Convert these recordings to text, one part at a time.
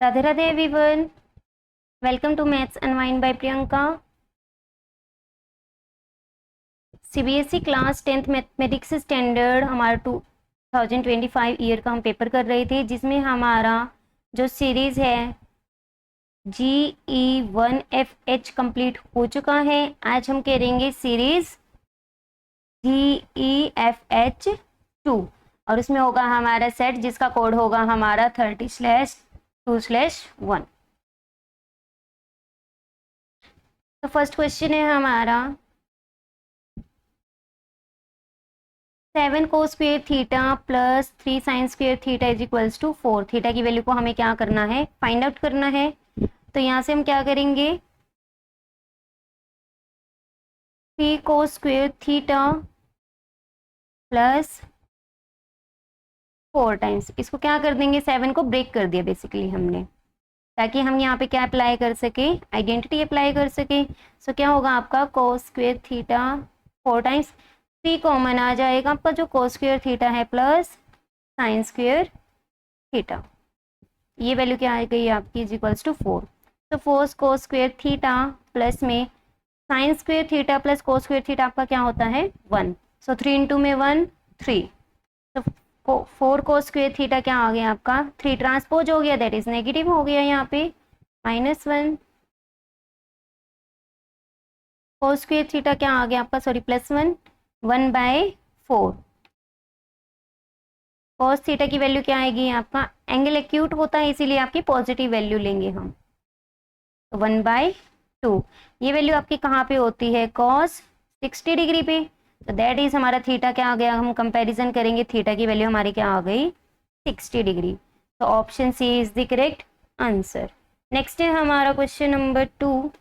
Radhe Radhe everyone, welcome to maths unwind by Priyanka. CBSE class 10th mathematics standard हमारा 2025 year का हम paper कर रहे थे, जिसमें हमारा जो सीरीज है GE1FH कंप्लीट हो चुका है। आज हम करेंगे सीरीज GEFH2 और उसमें होगा हमारा सेट जिसका कोड होगा हमारा 30/2/1। तो फर्स्ट क्वेश्चन है हमारा 7 cos square theta plus 3 sin square theta is equals to 4। Theta की वैल्यू को हमें क्या करना है, फाइंड आउट करना है। तो यहाँ से हम क्या करेंगे, 3 cos square theta plus 4 times, इसको क्या कर देंगे, 7 को ब्रेक कर दिया बेसिकली हमने, ताकि हम यहाँ पे क्या अप्लाई कर सके, आइडेंटिटी अप्लाई कर सके। सो क्या होगा आपका cos square theta 4 times 3 common आ जाएगा आपका जो cos स्क्वेयर थीटा है प्लस sin स्क्वेयर थीटा, ये वैल्यू क्या आ गई आपकी इज इक्वल्स टू 4। तो 4 cos स्क्वेयर थीटा प्लस में sin square theta plus cos square theta आपका क्या होता है 1। सो 3 इंटू में 1 3, तो 4 cos स्क्वेयर थीटा क्या आ गया आपका 3 ट्रांसपोज हो गया, दैट इज नेगेटिव हो गया यहाँ पे -1। cos स्क्वेयर थीटा क्या आ गया आपका, सॉरी +1 1/4। cos थीटा की वैल्यू क्या आएगी आपका, एंगल एक्यूट होता है इसीलिए आपकी पॉजिटिव वैल्यू लेंगे हम, तो 1/2। ये वैल्यू आपकी कहाँ पे होती है, cos 60 डिग्री पे, तो दैट इज हमारा थीटा क्या आ गया, हम कंपैरिजन करेंगे थीटा की वैल्यू हमारी क्या आ गई 60 डिग्री। तो option C is the correct answer. Next है हमारा क्वेश्चन नंबर 2।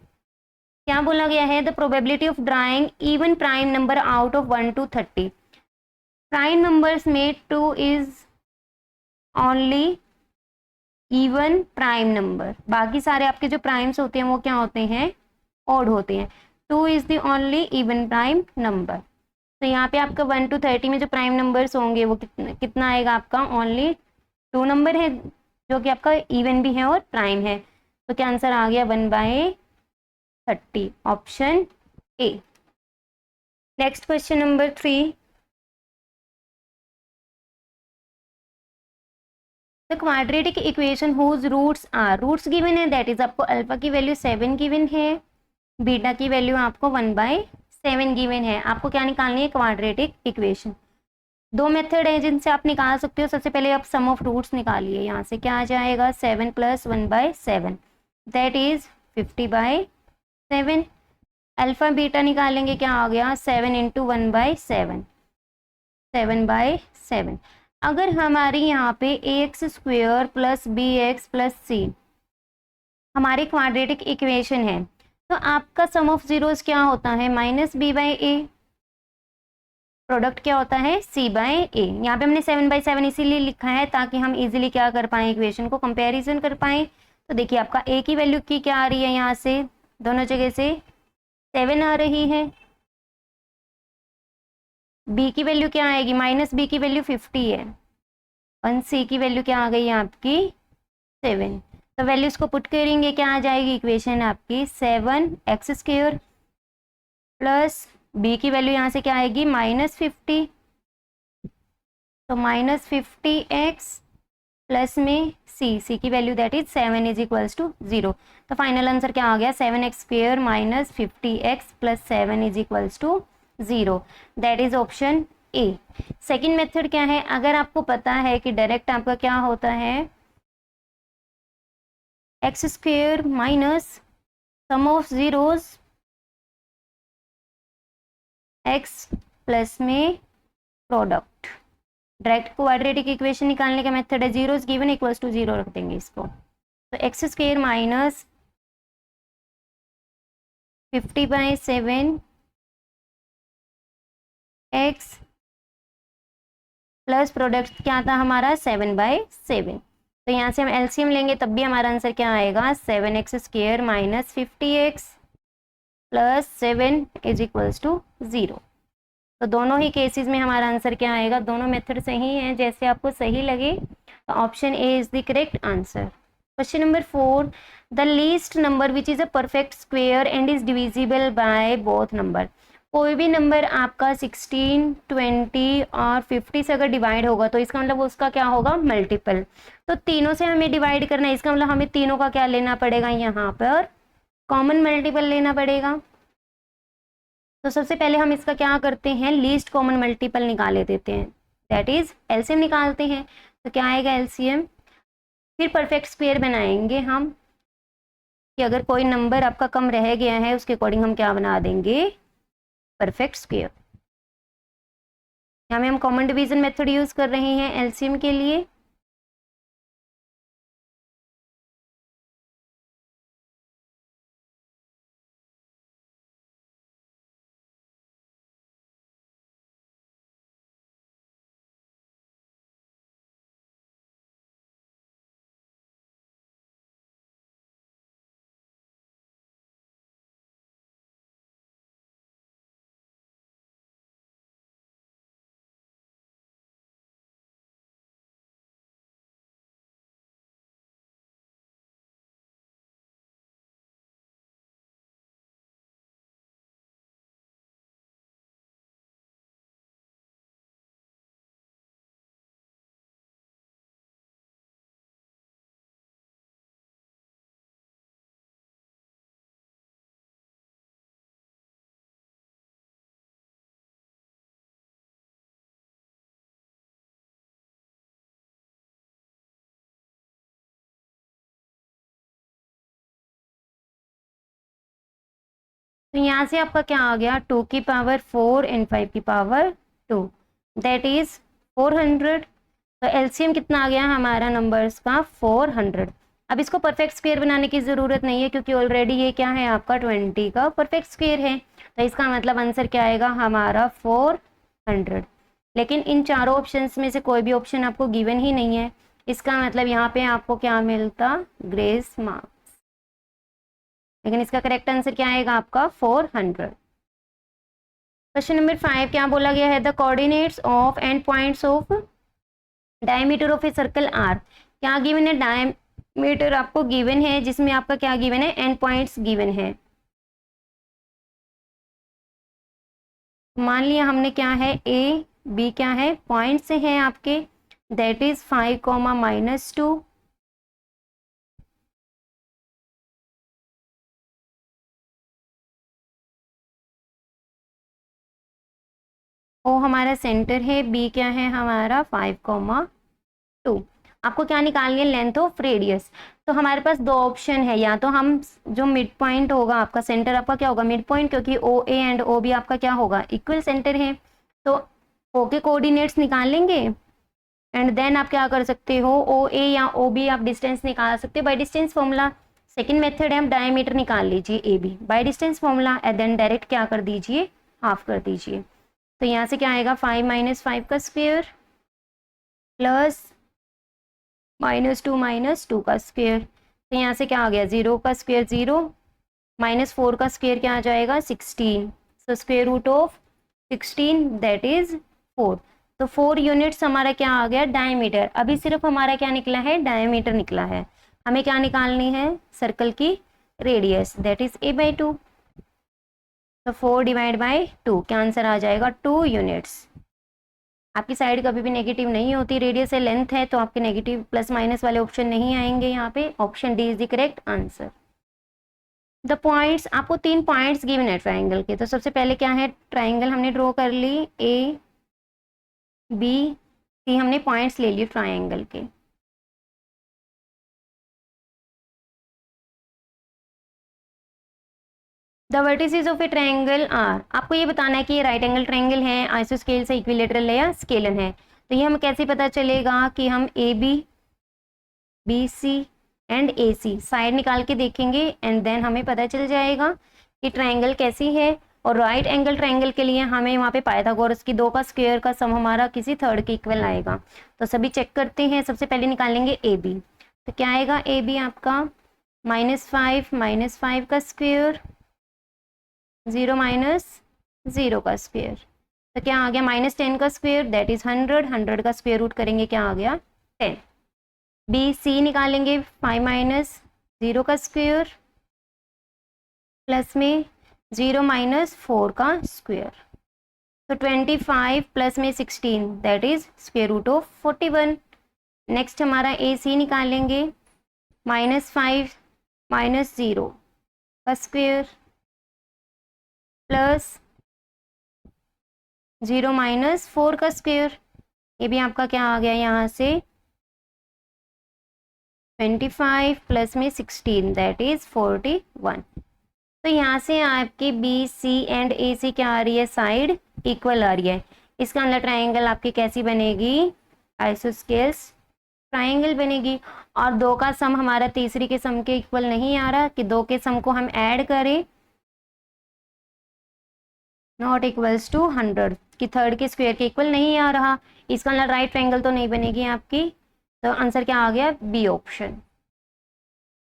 क्या बोला गया है, the probability of drawing even prime number out of 1 to 30। Prime numbers में 2 is only even prime number, बाकी सारे आपके जो प्राइम्स होते हैं वो क्या होते हैं, ऑड होते हैं। 2 is the only even prime number. तो यहाँ पे आपका 1 to 30 में जो प्राइम नंबर्स होंगे वो कितना आएगा आपका, ओनली 2 नंबर है जो कि आपका इवन भी है और प्राइम है। तो क्या आंसर आ गया 1/30, option A. Next question number 3। The quadratic equation whose roots are, roots given है, दैट इज आपको अल्फा की वैल्यू 7 गिवन है, बीटा की वैल्यू आपको 1/7 गिवन है। आपको क्या निकालनी है, क्वाड्रेटिक इक्वेशन। दो मेथड है जिनसे आप निकाल सकते हो। सबसे पहले आप सम ऑफ रूट्स निकालिए, यहाँ से क्या आ जाएगा 7 + 1/7 दैट इज 50/7। अल्फा बीटा निकालेंगे, क्या आ गया 7 × 1/7 7/7। अगर हमारी यहाँ पे ax² + bx + c हमारी क्वाड्रेटिक इक्वेशन है, तो आपका सम ऑफ जीरोस क्या होता है, -b/a, प्रोडक्ट क्या होता है c/a। यहाँ पे हमने 7/7 इसीलिए लिखा है ताकि हम इजीली क्या कर पाए, इक्वेशन को कंपैरिजन कर पाए। तो देखिए आपका a की वैल्यू की क्या आ रही है, यहाँ से दोनों जगह से 7 आ रही है, b की वैल्यू क्या आएगी, -b की वैल्यू 50 है, और c की वैल्यू क्या आ गई आपकी 7। तो वैल्यूज को पुट करेंगे, क्या आ जाएगी इक्वेशन आपकी 7x² प्लस b की वैल्यू यहाँ से क्या आएगी -50, तो -50x प्लस में c की value that is 7 is equals to 0। तो फाइनल आंसर क्या आ गया, 7x² - 50x + 7 is equals to 0, that is option A. Second method क्या है, अगर आपको पता है कि डायरेक्ट आपका क्या होता है x² - sum of zeros x plus में प्रोडक्ट, डायरेक्ट क्वाड्रेटिक इक्वेशन निकालने का मेथड है, जीरोस गिवन इक्वल्स टू 0 रख देंगे इसको। तो x² - 50/7 x प्लस प्रोडक्ट क्या था हमारा 7/7। तो यहाँ से हम एलसीएम लेंगे तब भी हमारा आंसर क्या आएगा, 7x² - 50x + 7 is equals to 0। तो दोनों ही केसेस में हमारा आंसर क्या आएगा, दोनों मेथड सही है, जैसे आपको सही लगे। तो option A is the correct answer. Question number 4, the least number which is a perfect square and is divisible by both number. कोई भी नंबर आपका 16, 20 और 50 से अगर डिवाइड होगा तो इसका मतलब उसका क्या होगा, मल्टीपल। तो तीनों से हमें डिवाइड करना है, इसका मतलब हमें तीनों का क्या लेना पड़ेगा, यहाँ पर कॉमन मल्टीपल लेना पड़ेगा। तो सबसे पहले हम इसका क्या करते हैं, लीस्ट कॉमन मल्टीपल निकाले देते हैं, दैट इज एलसीएम निकालते हैं। तो क्या आएगा एलसीएम, फिर परफेक्ट स्क्वायर बनाएंगे हम कि अगर कोई नंबर आपका कम रह गया है उसके अकॉर्डिंग हम क्या बना देंगे, परफेक्ट स्क्वायर। यहाँ में हम कॉमन डिवीजन मेथड यूज कर रहे हैं एलसीएम के लिए। तो यहाँ से आपका क्या आ गया, 2 की पावर 4 एंड 5 की पावर 2, दैट इज 400। तो एलसीएम कितना आ गया हमारा नंबर्स का, 400। अब इसको परफेक्ट स्क्वायर बनाने की ज़रूरत नहीं है क्योंकि ऑलरेडी ये क्या है आपका 20 का परफेक्ट स्क्वायर है। तो इसका मतलब आंसर क्या आएगा हमारा 400। लेकिन इन चारों ऑप्शंस में से कोई भी ऑप्शन आपको गिवन ही नहीं है, इसका मतलब यहाँ पे आपको क्या मिलता, ग्रेस मार्क्स। लेकिन इसका करेक्ट आंसर क्या आएगा आपका 400। क्वेश्चन नंबर 5 क्या बोला गया है, the coordinates of end points of diameter of a circle are. क्या गिवन है, डायमीटर आपको गिवन है जिसमें आपका क्या गिवन है, एंड पॉइंट्स गिवन है। मान लिया हमने क्या है, ए बी क्या है, पॉइंट से है आपके, दैट इज 5, -2। ओ हमारा सेंटर है, बी क्या है हमारा 5, 2। आपको क्या निकालनी है, लेंथ ऑफ रेडियस। तो हमारे पास दो ऑप्शन है, या तो हम जो मिड पॉइंट होगा आपका, सेंटर आपका क्या होगा, मिड पॉइंट, क्योंकि ओ ए एंड ओ बी आपका क्या होगा, इक्वल सेंटर है। तो ओ के कोऑर्डिनेट्स निकाल लेंगे एंड देन आप क्या कर सकते हो, ओ ए या ओ बी आप डिस्टेंस निकाल सकते हो by distance formula. Second method है, हम डायमीटर निकाल लीजिए A B by distance formula and then direct क्या कर दीजिए, हाफ कर दीजिए। तो यहाँ से क्या आएगा, 5 - 5 का स्क्वायर प्लस -2 - 2 का स्क्वायर। तो यहाँ से क्या आ गया, 0 का स्क्वायर 0, -4 का स्क्वायर क्या आ जाएगा, 16। So square root of 16 that is 4। तो 4 यूनिट्स हमारा क्या आ गया, डायमीटर। अभी सिर्फ हमारा क्या निकला है, डायमीटर निकला है। हमें क्या निकालनी है, सर्कल की रेडियस, दैट इज a/2। तो 4 डिवाइड बाई 2 क्या आंसर आ जाएगा, 2 यूनिट्स। आपकी साइड कभी भी नेगेटिव नहीं होती, रेडियस है, लेंथ है, तो आपके नेगेटिव प्लस माइनस वाले ऑप्शन नहीं आएंगे यहाँ पे। Option D is the correct answer. The points, आपको 3 पॉइंट्स गिवन है ट्राइंगल के। तो सबसे पहले क्या है, ट्राइंगल हमने ड्रॉ कर ली, ए बी सी हमने पॉइंट्स ले लिए ट्राइंगल के। The vertices of a triangle are, आपको ये बताना है कि ये राइट एंगल ट्राइंगल है, आइसोस्केल से इक्विलेटरल है या स्केलन है। तो ये हमें कैसे पता चलेगा कि हम A B C and A C side निकाल के देखेंगे एंड देन हमें पता चल जाएगा कि ट्राइंगल कैसी है। और राइट एंगल ट्राइंगल के लिए हमें वहाँ पे पाइथागोरस की 2 का स्क्वायर का सम हमारा किसी थर्ड के इक्वल आएगा। तो सभी चेक करते हैं, सबसे पहले निकालेंगे ए बी। तो क्या आएगा ए बी आपका, -5 - 5 का स्क्वायर, 0 - 0 का स्क्वायर। तो क्या आ गया, -10 का स्क्वायर दैट इज 100, 100 का स्क्वायर रूट करेंगे क्या आ गया, 10। बी सी निकालेंगे 5 माइनस 0 का स्क्वायर प्लस में 0 माइनस 4 का स्क्वायर, तो 25 प्लस में 16 that is square root of 41। Next हमारा ए सी निकालेंगे -5 माइनस 0 का स्क्वायर प्लस 0 माइनस 4 का स्क्वायर, ये भी आपका क्या आ गया यहाँ से 25 प्लस में 16 दैट इज 41। तो यहाँ से आपकी बी सी एंड ए सी क्या आ रही है, साइड इक्वल आ रही है। इसका अंदर ट्राइंगल आपकी कैसी बनेगी, आइसोस्केल्स ट्राइंगल बनेगी। और दो का सम हमारा तीसरी के सम के इक्वल नहीं आ रहा कि दो के सम को हम ऐड करें, नॉट इक्वल्स टू 100 कि थर्ड के स्क्वायर के इक्वल नहीं आ रहा। इसका अंदर राइट ट्राइंगल तो नहीं बनेगी आपकी, तो आंसर क्या आ गया, बी ऑप्शन।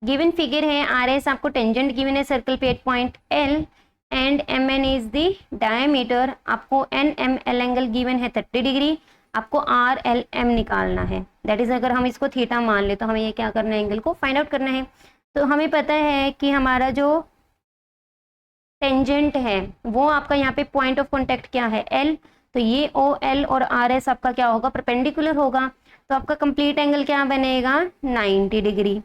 गिवन फिगर है आर एस आपको टेंजेंट गिवन है सर्कल पे at point L and M N is the diameter. आपको N M L angle given है 30 डिग्री, आपको आर एल एम निकालना है। दैट इज अगर हम इसको थीटा मान ले तो हमें ये क्या करना है, एंगल को फाइंड आउट करना है। तो हमें पता है कि हमारा जो टेंजेंट है वो आपका यहाँ पे पॉइंट ऑफ कॉन्टेक्ट क्या है, एल, तो ये ओ एल और आर एस आपका क्या होगा, परपेंडिकुलर होगा। तो आपका कंप्लीट एंगल क्या बनेगा, 90 degree.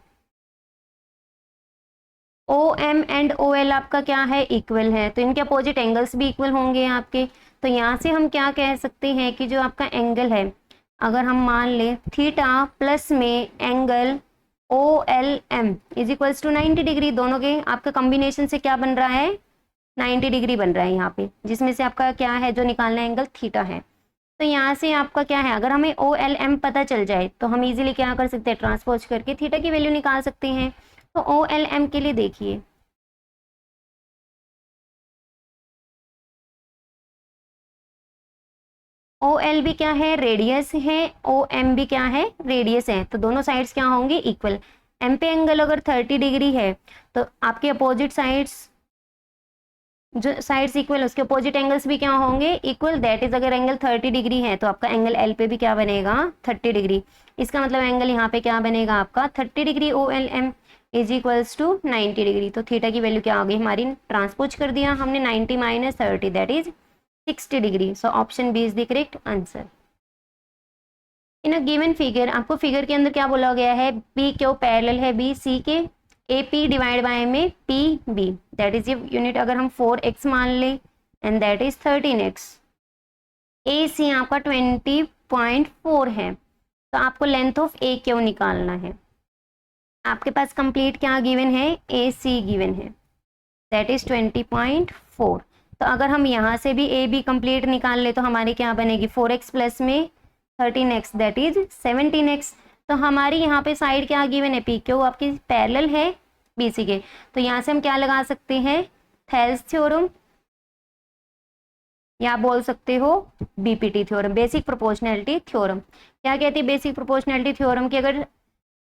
O M and O L आपका क्या है, इक्वल है, तो इनके अपोजिट एंगल्स भी इक्वल होंगे आपके। तो यहाँ से हम क्या कह सकते हैं कि जो आपका एंगल है, अगर हम मान ले थीटा प्लस में angle O L M is equals to 90 degree, दोनों के आपका कॉम्बिनेशन से क्या बन रहा है, 90 डिग्री बन रहा है यहाँ पे, जिसमें से आपका क्या है जो निकालना एंगल थीटा है। तो यहाँ से आपका क्या है, अगर हमें ओ एल एम पता चल जाए तो हम इजीली क्या कर सकते हैं, ट्रांसपोज करके थीटा की वैल्यू निकाल सकते हैं। तो ओ एल एम के लिए देखिए, ओ एल भी क्या है, रेडियस है, ओ एम भी क्या है, रेडियस है, तो दोनों साइड्स क्या होंगे, इक्वल। एम पे एंगल अगर 30 डिग्री है तो आपके अपोजिट साइड्स, जो साइड्स इक्वल उसके अपोजिट एंगल्स भी क्या होंगे, इक्वल। दैट इज अगर एंगल 30 डिग्री है तो आपका एंगल एल पे भी क्या बनेगा, 30 डिग्री। इसका मतलब एंगल यहाँ पे क्या बनेगा आपका 30 degree, O L M is equals to 90 degree. तो थीटा की वैल्यू क्या आ गई हमारी, ट्रांसपोज कर दिया हमने, 90 minus 30 that is 60 degree. So option B is the correct answer. In a given figure, आपको फिगर के अंदर क्या बोला गया है, पी क्यू पैरेलल है बी सी के, ए पी डिवाइड बाय में P B, that is unit अगर हम 4x मान ले एंड दैट इज 13x। ए सी आपका 20.4 है, तो आपको लेंथ ऑफ ए क्यू निकालना है। आपके पास कंप्लीट क्या गिवन है, ए सी गिवन है, दैट इज 20.4। तो अगर हम यहाँ से भी ए बी कंप्लीट निकाल ले तो हमारी क्या बनेगी, 4x प्लस में 13x दैट इज 17x। तो हमारी यहाँ पे साइड क्या गिवन है, पी क्यू आपकी पैरेलल है बीसी के, तो यहाँ से हम क्या लगा सकते हैं, थेल्स थ्योरम, या बोल सकते हो BPT theorem, basic proportionality theorem. क्या कहती है बेसिक प्रोपोर्शनैलिटी थ्योरम की, अगर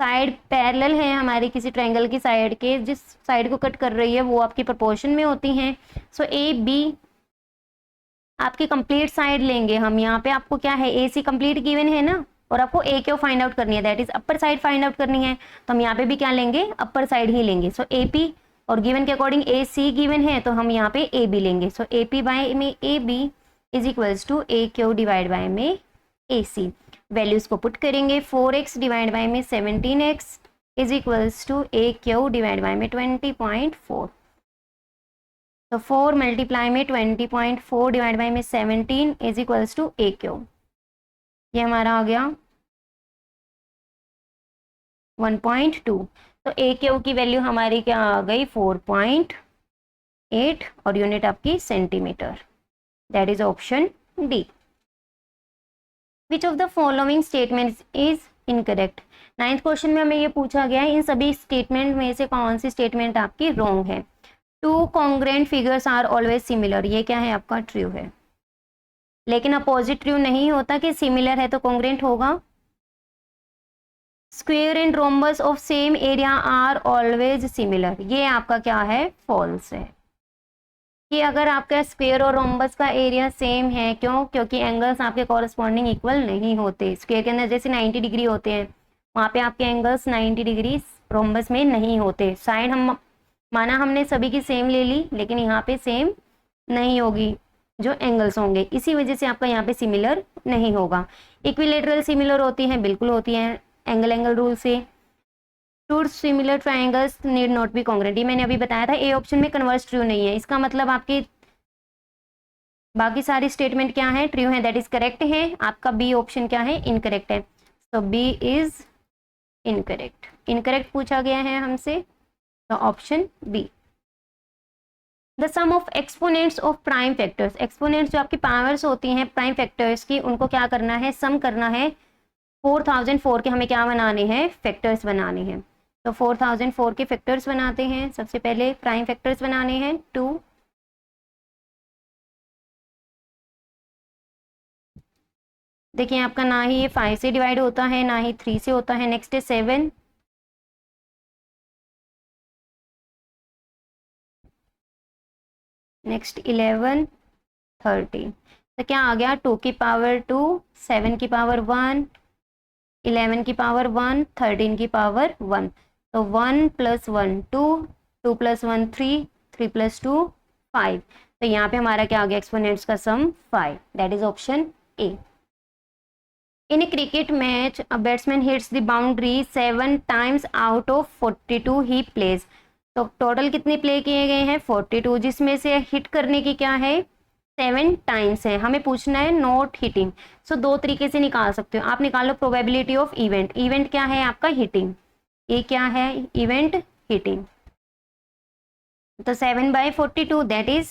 साइड पैरेलल है हमारी किसी ट्रायंगल की साइड के, जिस साइड को कट कर रही है वो आपकी प्रोपोर्शन में होती हैं। सो ए बी आपकी कंप्लीट साइड लेंगे हम, यहाँ पे आपको क्या है, ए सी कंप्लीट गिवन है ना, और आपको ए क्यू फाइंड आउट करनी है, that is upper side find out करनी है, तो हम यहाँ पे भी क्या लेंगे, अपर साइड ही लेंगे। सो ए पी और गिवन के अकॉर्डिंग ए सी गिवन है तो हम यहाँ पे ए बी लेंगे। सो ए पी बाय में A B is equals to A Q divide by में ए सी। वैल्यूज को पुट करेंगे, 4x डिवाइड बाय में 17x is equals to A Q divide by में 20.4। तो 4 मल्टीप्लाई में 20.4 डिवाइड बाय में 17 is equals to A Q, ये हमारा आ गया 1.2। तो ए क्यू की वैल्यू हमारी क्या आ गई, 4.8 और यूनिट आपकी centimetre, that is option D. Which of the following statements is incorrect. 9th question में हमें ये पूछा गया है इन सभी स्टेटमेंट में से कौन सी स्टेटमेंट आपकी रॉन्ग है। Two congruent figures are always similar, ये क्या है आपका ट्रू है, लेकिन अपोजिट ट्रू नहीं होता कि सिमिलर है तो कॉन्ग्रेंट होगा। Square and rhombus of same area are always similar, ये आपका क्या है, फॉल्स है। कि अगर आपका स्क्वेयर और रोम्बस का एरिया सेम है, क्यों, क्योंकि एंगल्स आपके कॉरस्पॉन्डिंग इक्वल नहीं होते। स्क्वेयर के अंदर जैसे 90 डिग्री होते हैं, वहाँ पे आपके एंगल्स 90 डिग्री रोम्बस में नहीं होते। साइड हम माना हमने सभी की सेम ले ली, लेकिन यहाँ पे सेम नहीं होगी जो एंगल्स होंगे, इसी वजह से आपका यहाँ पे सिमिलर नहीं होगा। इक्विलेटरल सिमिलर होती हैं, बिल्कुल होती हैं एंगल रूल से। Two similar triangles need not be congruent, मैंने अभी बताया था ए ऑप्शन में कन्वर्स ट्रू नहीं है, इसका मतलब आपकी बाकी सारी स्टेटमेंट क्या है, ट्रू है, दैट इज करेक्ट है। आपका बी ऑप्शन क्या है, इनकरेक्ट है। तो बी इज इनकरेक्ट, इनकरेक्ट पूछा गया है हमसे, तो option B. The sum of exponents of prime factors, exponents जो आपकी पावर्स होती हैं प्राइम फैक्टर्स की, उनको क्या करना है, सम करना है। 4004 के हमें क्या बनाने हैं, फैक्टर्स बनाने हैं। तो 4004 के फैक्टर्स बनाते हैं। सबसे पहले प्राइम फैक्टर्स बनाने हैं 2, देखिए आपका ना ही ये 5 से डिवाइड होता है, ना ही 3 से होता है। नेक्स्ट है 7, नेक्स्ट 11, 13। तो क्या आ गया, 2 की पावर 2, 7 की पावर 1, 11 की पावर 1, 13 की पावर 1। तो 1 + 1 2, 2 + 1 3, 3 + 2 5। तो यहाँ पे हमारा क्या आ गया, एक्सपोनेंट्स का सम 5, that is option A. In A cricket match a batsman hits the boundary 7 times out of 42 he plays. तो टोटल कितने प्ले किए गए हैं, 42, जिसमें से हिट करने की क्या है, 7 टाइम्स है। हमें पूछना है नॉट हिटिंग। सो दो तरीके से निकाल सकते हो आप, निकालो प्रोबेबिलिटी ऑफ इवेंट। इवेंट क्या है आपका, हिटिंग। ये क्या है, इवेंट हिटिंग। तो 7/42 दैट इज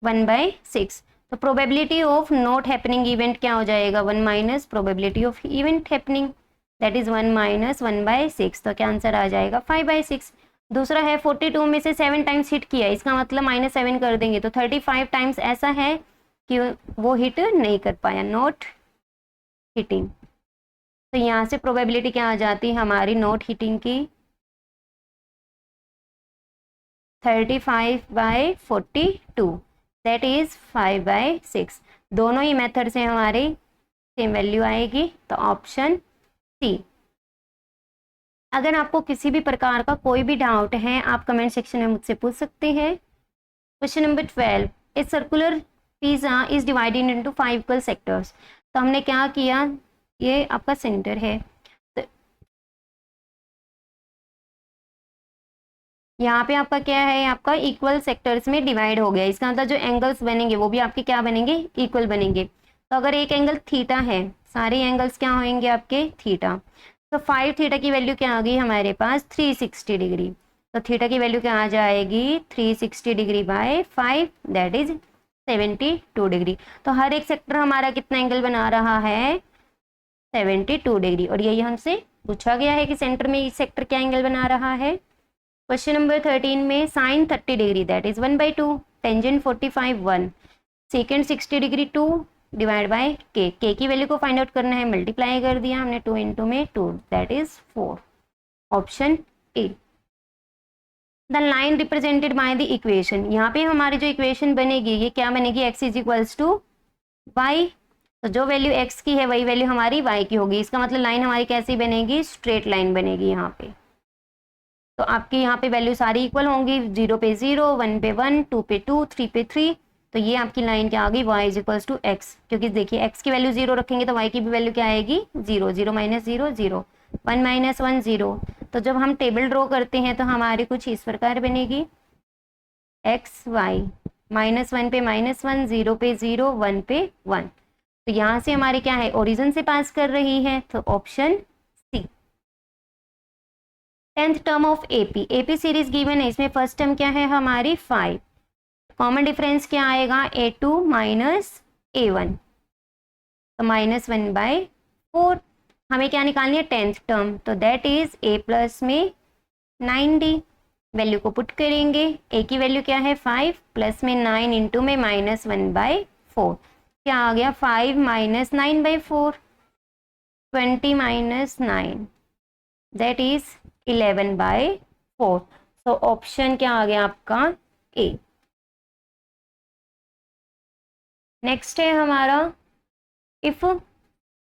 1/6। तो probability of not happening event क्या हो जाएगा, 1 minus probability of event happening, that is 1 minus 1/6। तो क्या आंसर आ जाएगा, 5/6। दूसरा है 42 में से 7 टाइम्स हिट किया, इसका मतलब -7 कर देंगे, तो 35 टाइम्स ऐसा है कि वो हिट नहीं कर पाया, नॉट हिटिंग। तो यहाँ से प्रोबेबिलिटी क्या आ जाती है हमारी नॉट हिटिंग की, 35/42 दैट इज 5/6। दोनों ही मेथड से हमारी सेम वैल्यू आएगी, तो ऑप्शन सी। अगर आपको किसी भी प्रकार का कोई भी डाउट है, आप कमेंट सेक्शन में मुझसे पूछ सकते हैं। Question number 12, a circular pizza is divided into 5 equal sectors. तो हमने क्या किया, ये आपका सेंटर है, तो यहाँ पे आपका क्या है, आपका इक्वल सेक्टर्स में डिवाइड हो गया। इसका मतलब जो एंगल्स बनेंगे वो भी आपके क्या बनेंगे, इक्वल बनेंगे। तो अगर एक एंगल थीटा है, सारे एंगल्स क्या होंगे आपके, थीटा। तो 5 थीटा की वैल्यू क्या आ गई हमारे पास, 360 डिग्री। तो थीटा की वैल्यू क्या आ जाएगी, 360 degree by 5 that is 72 degree. तो हर एक सेक्टर हमारा कितना एंगल बना रहा है, 72 डिग्री। और यही हमसे पूछा गया है कि सेंटर में इस सेक्टर क्या एंगल बना रहा है। क्वेश्चन नंबर 13 में sine 30 degree that is 1/2, tangent 45 1, second 60 degree 2 divide by k की वैल्यू को फाइंड आउट करना है, मल्टीप्लाई कर दिया हमने 2 इंटू में 2 that is 4, option A. The line represented by the equation, यहाँ पे हमारी जो इक्वेशन बनेगी ये क्या बनेगी, x is equals to y. तो जो वैल्यू x की है वही वैल्यू हमारी y की होगी। इसका मतलब लाइन हमारी कैसी बनेगी, स्ट्रेट लाइन बनेगी यहाँ पे। तो आपकी यहाँ पे वैल्यू सारी इक्वल होंगी, 0 पे 0, 1 पे 1, 2 पे 2, 3 पे 3। तो ये आपकी लाइन क्या आ गई, y is equals to x, क्योंकि देखिए x की वैल्यू 0 रखेंगे तो y की भी वैल्यू क्या आएगी, 0, 0 माइनस 0 0, 1 माइनस 1 0। तो जब हम टेबल ड्रॉ करते हैं तो हमारी कुछ इस प्रकार बनेगी, x y, -1 पे -1, 0 पे 0, 1 पे 1। तो यहाँ से हमारी क्या है, ओरिजिन से पास कर रही है, तो option C. 10th term of AP series given है, इसमें फर्स्ट टर्म क्या है हमारी 5, कॉमन डिफरेंस क्या आएगा, a2 माइनस a1, तो -1/4। हमें क्या निकालनी है, 10th टर्म, तो दैट इज a प्लस में 90। वैल्यू को पुट करेंगे, a की वैल्यू क्या है 5, प्लस में 9 इंटू में -1/4, क्या आ गया 5 माइनस 9/4, 20 माइनस 9 दैट इज 11/4। तो ऑप्शन क्या आ गया आपका, ए। नेक्स्ट है हमारा, if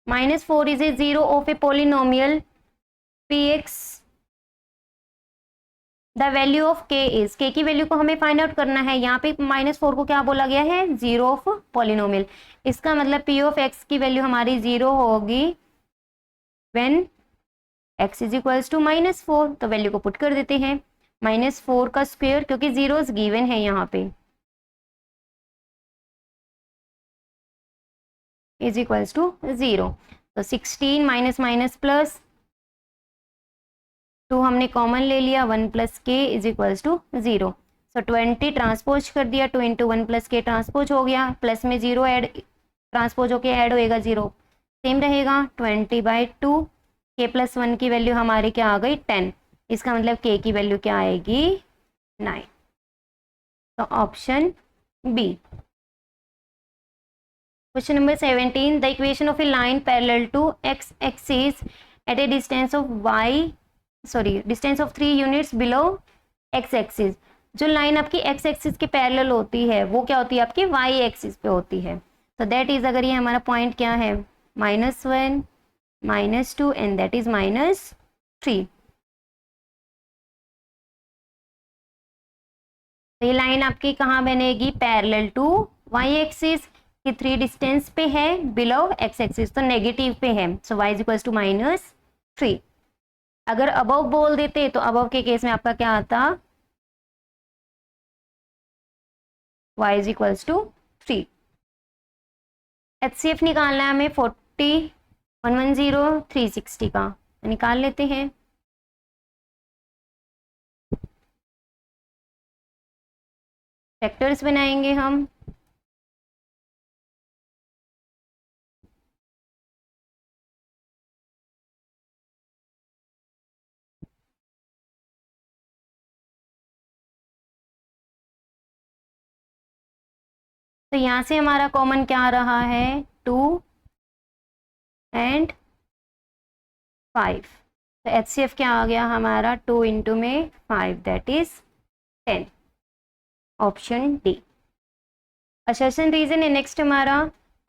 -4 is a zero of A polynomial px, the value of k is, k की वैल्यू को हमें फाइंड आउट करना है। यहाँ पे -4 को क्या बोला गया है, जीरो ऑफ पोलिनोमियल। इसका मतलब p ऑफ x की वैल्यू हमारी जीरो होगी when x is equals to -4। तो वैल्यू को पुट कर देते हैं, -4 का स्क्वायर, क्योंकि जीरोस गिवन है यहाँ पे, इज इक्वल्स टू 0। तो 16 माइनस माइनस प्लस 2 हमने कॉमन ले लिया, 1 plus k is equals to 0। So 20 transpose कर दिया, 2 इंटू 1 प्लस के ट्रांसपोज हो गया, प्लस में 0 ऐड, ट्रांसपोज होके ऐड होएगा 0, सेम रहेगा। 20/2 के प्लस 1 की वैल्यू हमारी क्या आ गई, 10। इसका मतलब के की वैल्यू क्या आएगी, 9। तो option B. Question number 17, the equation of a line parallel to x axis at a distance of distance of 3 units below x axis. जो लाइन आपकी x एक्सिस के पैरेलल होती है वो क्या होती है, आपकी y एक्सिस पे होती है। तो दैट इज, अगर ये हमारा पॉइंट क्या है, -1 -2 एंड दैट इज -3। तो ये लाइन आपकी कहाँ बनेगी, पैरेलल टू y एक्सिस की 3 डिस्टेंस पे है, बिलो x एक्सिस तो नेगेटिव पे है। सो y इज इक्वल टू -3। अगर अबव बोल देते तो अबव के केस में आपका क्या आता, y is equal to 3। HCF निकालना है हमें 40, 110, 360 का, निकाल लेते हैं। फैक्टर्स बनाएंगे हम, तो यहाँ से हमारा कॉमन क्या आ रहा है, 2 एंड 5। तो HCF क्या आ गया हमारा, 2 इंटू में 5 that is 10। Option D. Assertion reason है नेक्स्ट हमारा,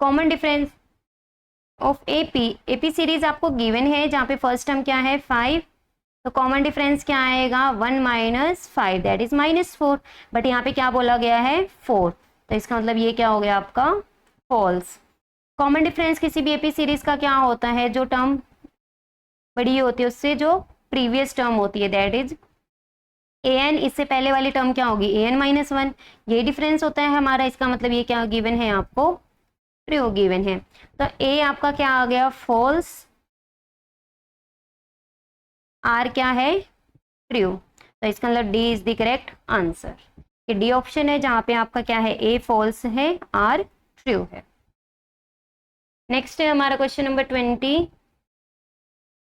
common difference of AP series आपको गिवन है, जहाँ पे फर्स्ट टर्म क्या है 5, तो कॉमन डिफरेंस क्या आएगा, 1 - 5 दैट इज -4। बट यहाँ पे क्या बोला गया है, 4, तो इसका मतलब ये क्या हो गया आपका, फॉल्स। कॉमन डिफरेंस किसी भी एपी सीरीज का क्या होता है, जो टर्म बड़ी होती है उससे जो प्रीवियस टर्म होती है, दैट इज an, इससे पहले वाली टर्म क्या होगी, an - 1, ये डिफरेंस होता है हमारा। इसका मतलब ये क्या गिवन है आपको, ट्रू गिवन है। तो a आपका क्या आ गया, फॉल्स, r क्या है, ट्रू। तो इसका मतलब d is the correct answer. ये डी ऑप्शन है जहां पे आपका क्या है, a फॉल्स है, r ट्रू है। नेक्स्ट है हमारा question number 20,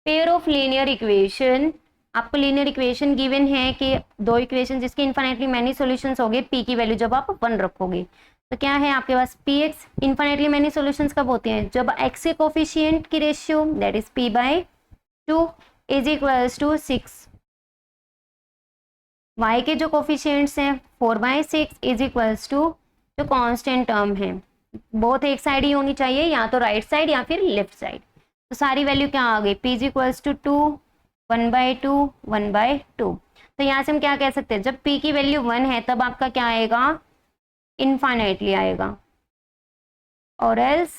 pair of linear equation. आपको लीनियर इक्वेशन गिवन है कि दो इक्वेशन जिसके इन्फिनिटली मैनी सॉल्यूशंस होंगे, p की वैल्यू जब आप 1 रखोगे। तो क्या है आपके पास, px इन्फिनिटली मैनी सॉल्यूशंस कब होते हैं, जब x के कोफिशिएंट की ratio that is p/2 is equals to 6, y के जो कोफिशिएंट्स हैं 4/6 इज इक्वल्स टू जो कांस्टेंट टर्म है, बोथ एक साइड ही होनी चाहिए, या तो राइट साइड या फिर लेफ्ट साइड। तो सारी वैल्यू क्या आ गई, p इज इक्वल्स टू 2, 1/2, 1/2। तो यहाँ से हम क्या कह सकते हैं, जब p की वैल्यू 1 है तब आपका क्या आएगा, इनफाइनाइटली आएगा, और एल्स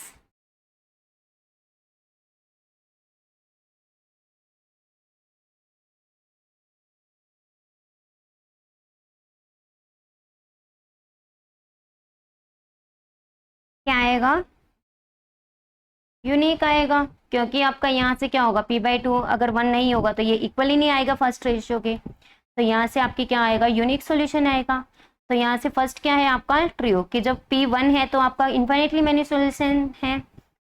क्या आएगा, यूनिक आएगा। क्योंकि आपका यहाँ से क्या होगा, p/2 अगर 1 नहीं होगा तो ये इक्वल ही नहीं आएगा फर्स्ट रेशियो के, तो यहाँ से आपकी क्या आएगा, यूनिक सॉल्यूशन आएगा। तो यहाँ से फर्स्ट क्या है आपका, ट्रू, कि जब p 1 है तो आपका इन्फिनिटली मैनी सॉल्यूशन है।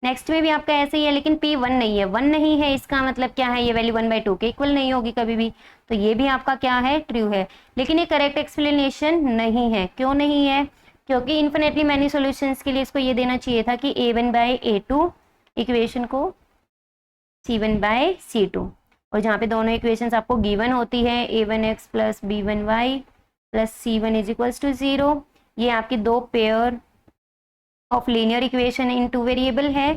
नेक्स्ट में भी आपका ऐसे ही है, लेकिन p 1 नहीं है, 1 नहीं है, इसका मतलब क्या है, ये वैल्यू 1/2 के इक्वल नहीं होगी कभी भी, तो ये भी आपका क्या है, ट्रू है। लेकिन ये करेक्ट एक्सप्लेनेशन नहीं है। क्यों नहीं है, क्योंकि इन्फिनिटली मैनी सॉल्यूशंस के लिए इसको ये देना चाहिए था कि a1/a2 इक्वेशन को c1/c2, और जहाँ पे दोनों इक्वेशंस आपको गिवन होती है, a1x plus b1y plus c1 is equals to 0, ये आपकी दो pair of linear equation in 2 variable है।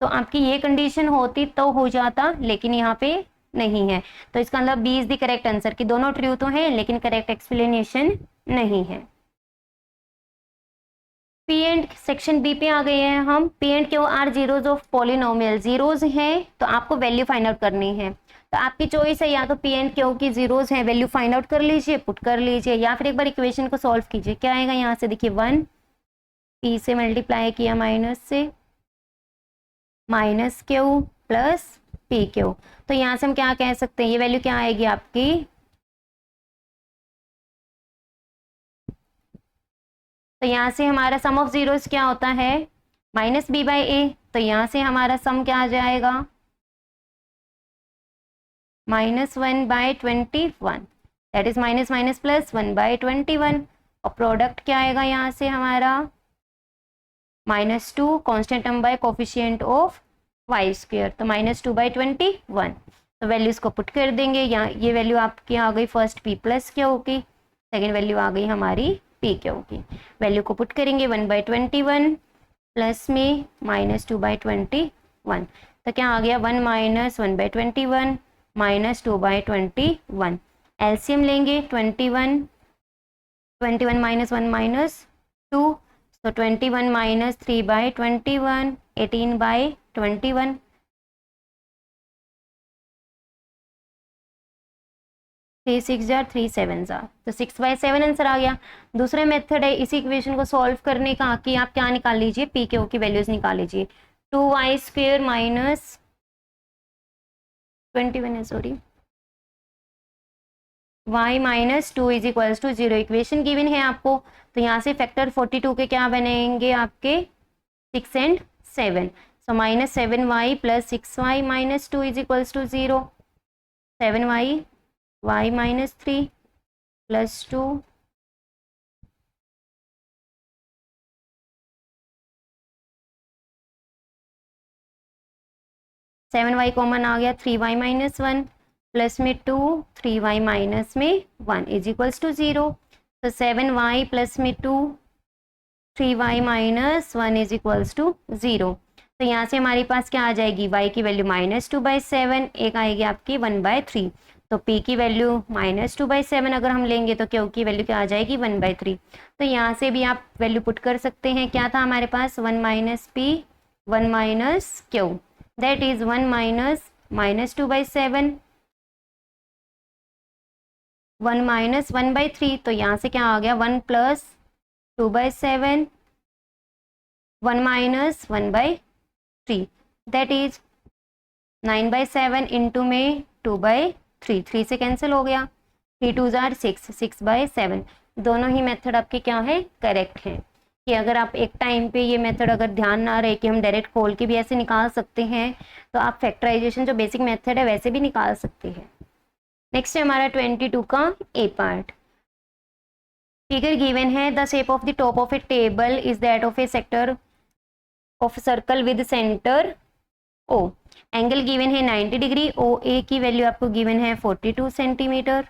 तो आपकी ये कंडीशन होती तो हो जाता, लेकिन यहाँ पे नहीं है। तो इसका मतलब B is the correct answer, कि दोनों ट्रू तो है लेकिन करेक्ट एक्सप्लेनेशन नहीं है। पी एंड सेक्शन बी पे आ गए हैं हम। P and Q are zeros of polynomial, zeros हैं तो आपको वैल्यू फाइंड आउट करनी है। तो आपकी चॉइस है, या तो पी एंड क्यू की जीरोज हैं, वैल्यू फाइंड आउट कर लीजिए, पुट कर लीजिए, या फिर एक बार इक्वेशन को सॉल्व कीजिए। क्या आएगा यहाँ से, देखिए 1 पी से मल्टीप्लाई किया माइनस से, minus Q plus P Q. तो यहाँ से हम क्या कह सकते हैं, ये वैल्यू क्या आएगी आपकी, तो यहाँ से हमारा सम ऑफ जीरोस क्या होता है, माइनस बी बाई ए। तो यहाँ से हमारा सम क्या आ जाएगा, -1/21, that is minus minus plus 1/21। और प्रोडक्ट क्या आएगा यहाँ से हमारा, -2 constant term by coefficient of y², तो -2/21। तो वैल्यूज को पुट कर देंगे। यहाँ ये वैल्यू आपकी आ गई फर्स्ट p प्लस क्यू की, सेकेंड वैल्यू आ गई हमारी p क्यू की। वैल्यू को पुट करेंगे 1/21 प्लस में -2/21, तो क्या आ गया 1 - 1/21 -2/21। एलसीएम लेंगे 21 -1 -2, तो 21 - 3/21 18/21। थ्री 6 जार 3 7 जार, तो 6/7 आंसर आ गया। दूसरा मेथड है इसी इक्वेशन को सॉल्व करने का, कि आप क्या निकाल लीजिए, पी क्यू की वैल्यूज निकाल लीजिए। 2y² माइनस 21 है, sorry, y - 2 is equals to 0। Equation given है आपको, तो यहाँ से फैक्टर 42 के क्या बनेंगे आपके 6 and 7। So -7y plus 6y - 2 is equals to 0। 7y y - 3 plus 2 7y common आ गया, 3y - 1 प्लस में 2 3y माइनस में 1 इज इक्वल्स टू 0। तो 7y प्लस में 2 3y - 1 इज इक्वल्स टू 0। तो यहाँ से हमारे पास क्या आ जाएगी, y की वैल्यू -2/7, एक आएगी आपकी 1/3। तो p की वैल्यू -2/7 अगर हम लेंगे तो q की वैल्यू क्या आ जाएगी 1/3। तो यहाँ से भी आप वैल्यू पुट कर सकते हैं। क्या था हमारे पास, 1 - p 1 - q, दैट इज 1 - -2/7 1 - 1/3। तो यहाँ से क्या आ गया 1 + 2/7 1 - 1/3, दैट इज 9/7 इंटू में 2/3, 3 से कैंसिल हो गया, 3 2 जार 6 6/7। दोनों ही मेथड आपके क्या है, करेक्ट हैं। कि अगर आप एक टाइम पे ये मेथड अगर ध्यान ना रहे कि हम डायरेक्ट खोल के भी ऐसे निकाल सकते हैं, तो आप फैक्टराइजेशन जो बेसिक मेथड है वैसे भी निकाल सकते हैं। नेक्स्ट है हमारा 22 का ए पार्ट। फिगर गिवन है, the shape of the top of a table is that of a sector of circle with centre O. Angle given है 90 डिग्री, ओ ए की वैल्यू आपको गिवन है 42 सेंटीमीटर,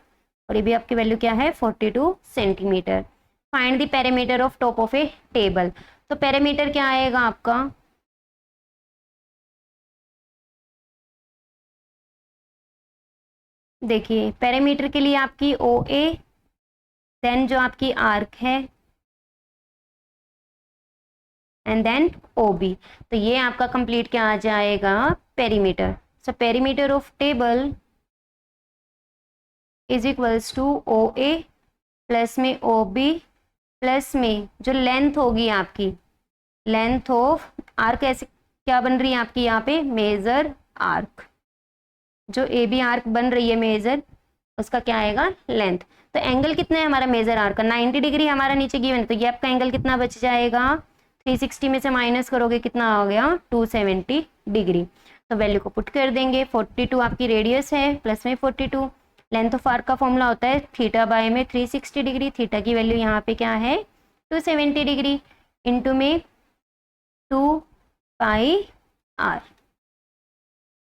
और ये भी आपकी वैल्यू क्या है 42 centimetre. Find the perimeter of top of a table. तो पेरीमीटर क्या आएगा आपका, देखिए पेरीमीटर के लिए आपकी ओ ए, देन जो आपकी आर्क है, एंड देन ओ बी। तो ये आपका कंप्लीट क्या आ जाएगा, perimeter. So perimeter of table is equals to O A plus में ओ बी प्लस में जो लेंथ होगी आपकी, लेंथ ऑफ आर्क, ऐसे क्या बन रही है आपकी यहाँ पे, मेजर आर्क, जो ए बी आर्क बन रही है मेजर, उसका क्या आएगा, लेंथ। तो एंगल कितना है हमारा मेजर आर्क का, 90 डिग्री हमारा नीचे गिवन है, तो ये आपका एंगल कितना बच जाएगा, 360 में से माइनस करोगे कितना आ गया 270 डिग्री। तो वैल्यू को पुट कर देंगे, 42 आपकी रेडियस है प्लस में 42, लेंथ ऑफ आर्क का फॉर्मूला होता है थीटा बाय में 360 डिग्री, थीटा की वैल्यू यहाँ पे क्या है 270 डिग्री, इंटू में 2πr।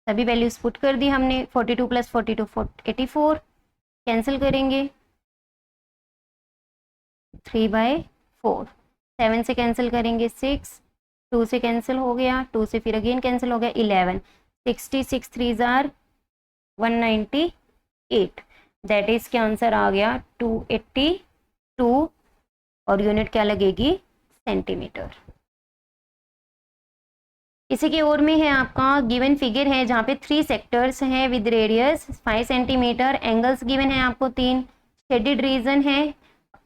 सभी वैल्यूज पुट कर दी हमने, 42 + 42 84, कैंसिल करेंगे 3/4, 7 से कैंसिल करेंगे 6, 2 से कैंसिल हो गया, 2 से फिर अगेन कैंसिल हो गया, 11, 66 3 जार 198, दैट इज क्या आंसर आ गया 282, और यूनिट क्या लगेगी सेंटीमीटर। इसी की ओर में है आपका गिवन फिगर है जहाँ पे 3 सेक्टर्स हैं with radius 5 centimetre, angles given है आपको 3, शेडेड रीजन है,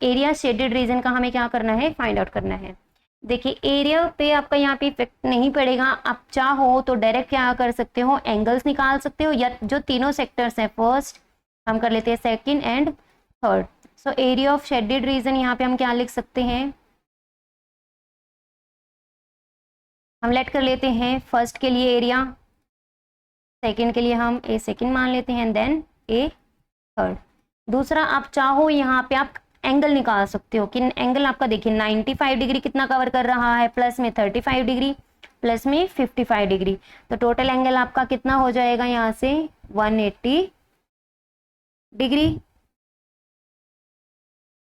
एरिया शेडेड रीजन का हमें क्या करना है फाइंड आउट करना है। देखिए एरिया पे आपका यहाँ पे इफेक्ट नहीं पड़ेगा, आप चाहो तो डायरेक्ट क्या कर सकते हो एंगल्स निकाल सकते हो, या जो तीनों सेक्टर्स हैं फर्स्ट हम कर लेते हैं second and third. So area of shaded region यहाँ पे हम क्या लिख सकते हैं, हम लेट कर लेते हैं फर्स्ट के लिए एरिया, सेकंड के लिए हम ए सेकंड मान लेते हैं, देन ए थर्ड। दूसरा आप चाहो यहाँ पे आप एंगल निकाल सकते हो कि एंगल आपका देखिए 95 डिग्री कितना कवर कर रहा है, प्लस में 35 डिग्री, प्लस में 55 डिग्री, तो टोटल एंगल आपका कितना हो जाएगा यहाँ से 180 डिग्री।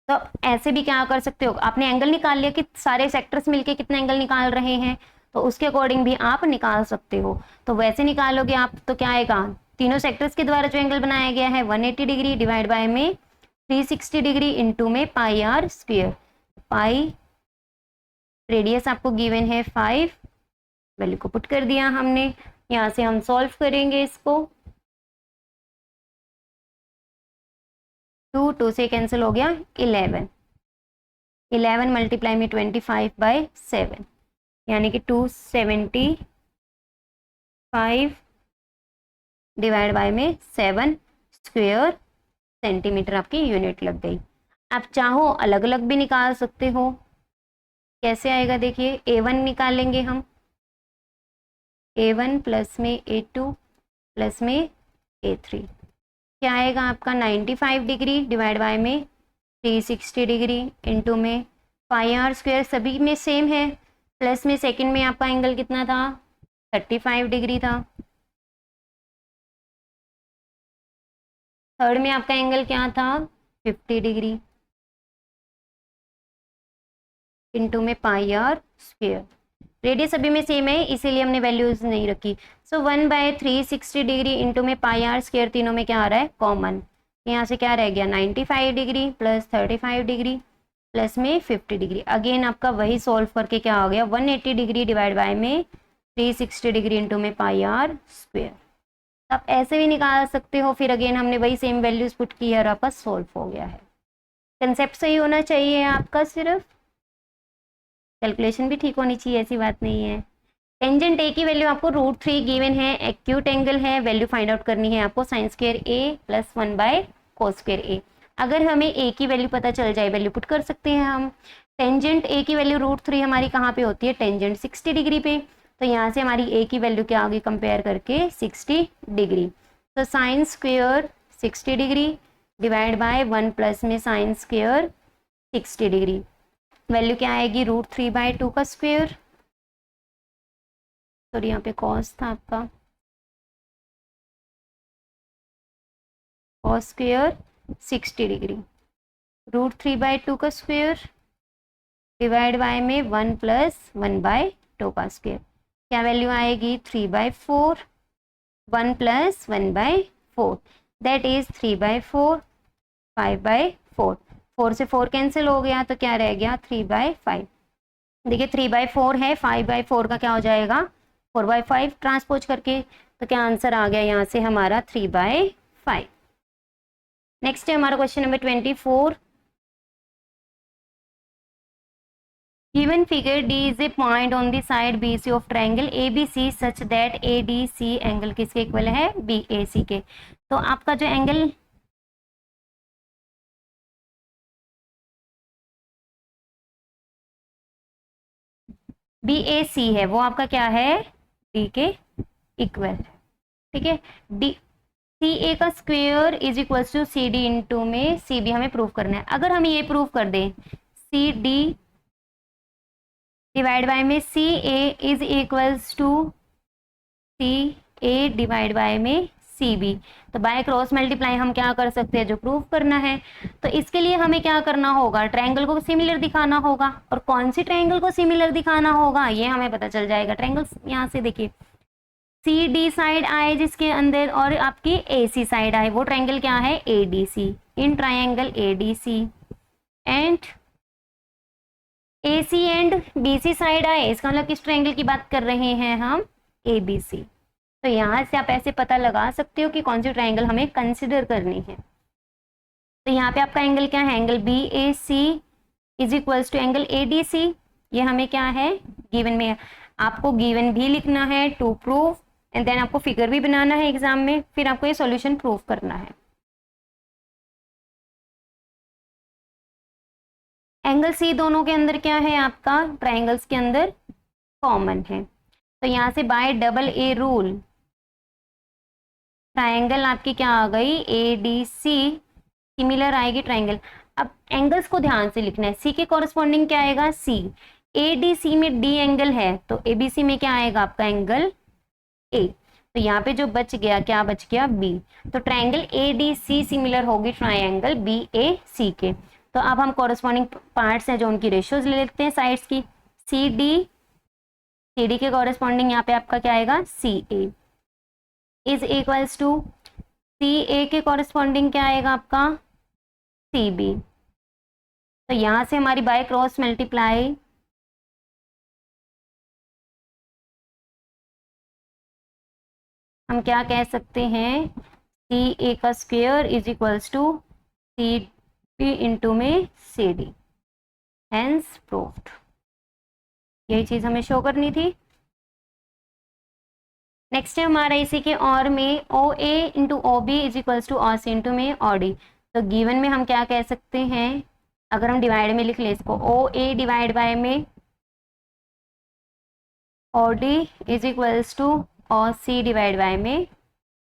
तो ऐसे भी क्या कर सकते हो, आपने एंगल निकाल लिया कि सारे सेक्टर्स मिलके कितने एंगल निकाल रहे हैं, तो उसके अकॉर्डिंग भी आप निकाल सकते हो। तो वैसे निकालोगे आप तो क्या आएगा, तीनों सेक्टर्स के द्वारा जो एंगल बनाया गया है 180 डिग्री डिवाइड बाय में 360 डिग्री इंटू में पाई आर स्क्वेयर, पाई रेडियस आपको गिवन है 5, वैल्यू को पुट कर दिया हमने, यहाँ से हम सॉल्व करेंगे इसको, 2 से कैंसिल हो गया 11 मल्टीप्लाई में 25/7, यानी कि 275 डिवाइड बाय में 7 स्क्वेयर सेंटीमीटर आपकी यूनिट लग गई। आप चाहो अलग अलग भी निकाल सकते हो, कैसे आएगा देखिए, A1 निकालेंगे हम, A1 प्लस में A2 प्लस में A3, क्या आएगा आपका 95 डिग्री डिवाइड बाय में 360 डिग्री इंटू में पाई आर स्क्वेयर, सभी में सेम है, प्लस में सेकंड में आपका एंगल कितना था 35 डिग्री था, थर्ड में आपका एंगल क्या था 50 डिग्री इंटू में पाई आर स्क्वेयर, रेडियस सभी में सेम है इसीलिए हमने वैल्यूज नहीं रखी। सो 1/360 डिग्री इंटू में पाई आर स्क्वेयर, तीनों में क्या आ रहा है कॉमन, यहाँ से क्या रह गया 95 डिग्री प्लस 35 डिग्री प्लस में 50 डिग्री, अगेन आपका वही सॉल्व करके क्या आ गया 180 डिग्री डिवाइड बाय में 360 डिग्री इंटू में पाई आर स्क्वेयर। आप ऐसे भी निकाल सकते हो, फिर अगेन हमने वही सेम वैल्यूज पुट की और आपका सॉल्व हो गया है। कंसेप्ट सही होना चाहिए आपका, सिर्फ कैलकुलेशन भी ठीक होनी चाहिए, ऐसी बात नहीं है। टेंजेंट ए की वैल्यू आपको √3 गिवन है, एक्यूट एंगल है, वैल्यू फाइंड आउट करनी है आपको sin स्क्वायर ए प्लस 1/cos स्क्वायर ए। अगर हमें ए की वैल्यू पता चल जाए वैल्यू पुट कर सकते हैं हम। टेंजेंट ए की वैल्यू √3 हमारी कहाँ पे होती है, टेंजेंट 60 डिग्री पे, तो यहाँ से हमारी ए की वैल्यू क्या होगी कंपेयर करके 60 डिग्री, तो sin square 60 degree divide bye 1 plus में sin स्क्वायर 60 डिग्री, वैल्यू क्या आएगी √3/2 का स्क्वायर, सॉरी यहाँ पे कॉस था आपका, कॉस स्क्वायर 60 डिग्री √3/2 का स्क्वायर डिवाइड बाय में 1 प्लस 1/2 का स्क्वायर, क्या वैल्यू आएगी 3/4, 1 प्लस 1/4 दैट इज 3/4, 5/4, 4 से 4 कैंसिल हो गया तो क्या रह गया 3/5। देखिए 3/4 है, 5/4 का क्या हो जाएगा 4/5 ट्रांसपोज करके, तो क्या आंसर आ गया यहाँ से हमारा 3/5। नेक्स्ट है हमारा question number 24। Given figure D is a point on the side BC of triangle ABC such that ADC angle किसके इक्वल है BAC के। तो आपका जो एंगल BAC है वो आपका क्या है D के इक्वल, ठीक है। D CA का square is equal to CD into में CB हमें प्रूव करना है। अगर हम ये प्रूव कर दें CD डिवाइड बाय में CA is equals to CA divide by में CB। तो बाय क्रॉस मल्टीप्लाई हम क्या कर सकते हैं, जो प्रूव करना है। तो इसके लिए हमें क्या करना होगा, ट्रायंगल को सिमिलर दिखाना होगा। और कौन सी ट्रायंगल को सिमिलर दिखाना होगा ये हमें पता चल जाएगा। ट्रायंगल्स यहाँ से देखिए, CD साइड आए जिसके अंदर और आपकी AC साइड आए, वो ट्रायंगल क्या है, ADC। In triangle ADC and AC and BC side आए, इसका मतलब किस ट्रायंगल की बात कर रहे हैं हम, ABC। तो यहाँ से आप ऐसे पता लगा सकते हो कि कौन सी ट्रायंगल हमें कंसिडर करनी है। तो यहाँ पे आपका एंगल क्या है, angle BAC is equals to angle ADC। ये हमें क्या है, गिवन में। आपको गिवन भी लिखना है टू प्रूव, एंड देन आपको फिगर भी बनाना है एग्जाम में, फिर आपको ये सॉल्यूशन प्रूव करना है। एंगल C दोनों के अंदर क्या है, आपका ट्रायंगल्स के अंदर कॉमन है। तो यहाँ से bye double A rule triangle आपकी क्या आ गई, ADC सिमिलर आएगी ट्रायंगल। अब एंगल्स को ध्यान से लिखना है, C के कॉरेस्पॉन्डिंग क्या आएगा, C। ADC में D एंगल है, तो ABC में क्या आएगा आपका एंगल A। तो यहाँ पे जो बच गया, क्या बच गया, B। तो ट्रायंगल ADC सिमिलर होगी ट्रायंगल BAC के। तो अब हम कॉरेस्पॉन्डिंग पार्ट्स हैं जो उनकी रेशियोज ले लेते हैं साइड्स की। CD के कॉरेस्पॉन्डिंग यहाँ पे आपका क्या आएगा, CA is equals to CA के कॉरेस्पॉन्डिंग क्या आएगा आपका, CB। तो यहाँ से हमारी बाय क्रॉस मल्टीप्लाई हम क्या कह सकते हैं, CA का square is equals to CB into में CD, हेंस प्रूव्ड। यही चीज हमें शो करनी थी। नेक्स्ट है हमारा इसी के और में OA into OB is equals to OC into में OD। तो गिवन में हम क्या कह सकते हैं, अगर हम डिवाइड में लिख लें इसको, OA डिवाइड बाय में OD is equals to OC divide by में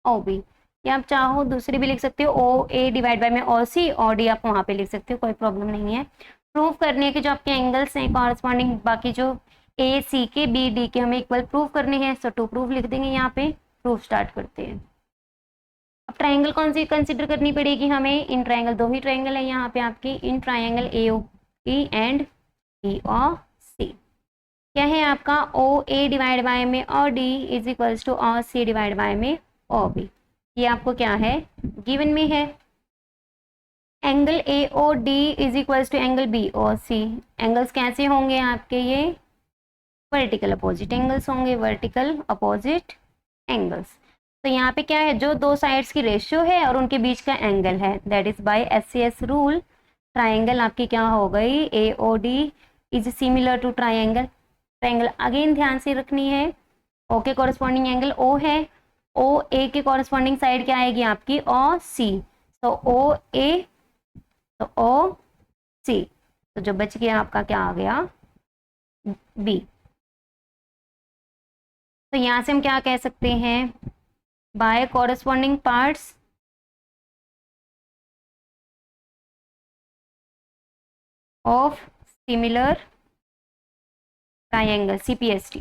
OB। या आप चाहो दूसरी भी लिख सकते हो, OA डिवाइड बाय में OC, OD आप वहाँ पे लिख सकते हो, कोई प्रॉब्लम नहीं है। प्रूव करने के जो आपके एंगल्स हैं कॉरेस्पॉन्डिंग, बाकी जो AC के BD के हमें इक्वल प्रूव करने हैं, सो टू प्रूव लिख देंगे यहाँ पे। प्रूफ स्टार्ट करते हैं। अब ट्रायंगल कौन सी कंसिडर करनी पड़ेगी हमें, इन ट्रायंगल, दो ही ट्रायंगल है यहाँ पे आपकी, in triangle AOP and BOC। क्या है आपका, OA डिवाइड बाय में OD is equals to OC divide by में OB। ये आपको क्या है, गिवन में है। Angle AOD is equals to angle BOC। Angles कैसे होंगे आपके, ये वर्टिकल अपोजिट एंगल्स होंगे, वर्टिकल अपोजिट एंगल्स। तो यहाँ पे क्या है, जो दो साइड्स की रेशियो है और उनके बीच का एंगल है, that is by SCS rule triangle आपकी क्या हो गई, AOD is similar to triangle. Triangle again ध्यान से रखनी है, O के कॉरेस्पॉन्डिंग एंगल O है, OA के कॉरेस्पॉन्डिंग साइड क्या आएगी आपकी, OC। तो OA तो OC, तो जो बच गया आपका क्या आ गया, B। तो यहां से हम क्या कह सकते हैं, by corresponding parts of similar triangle CPST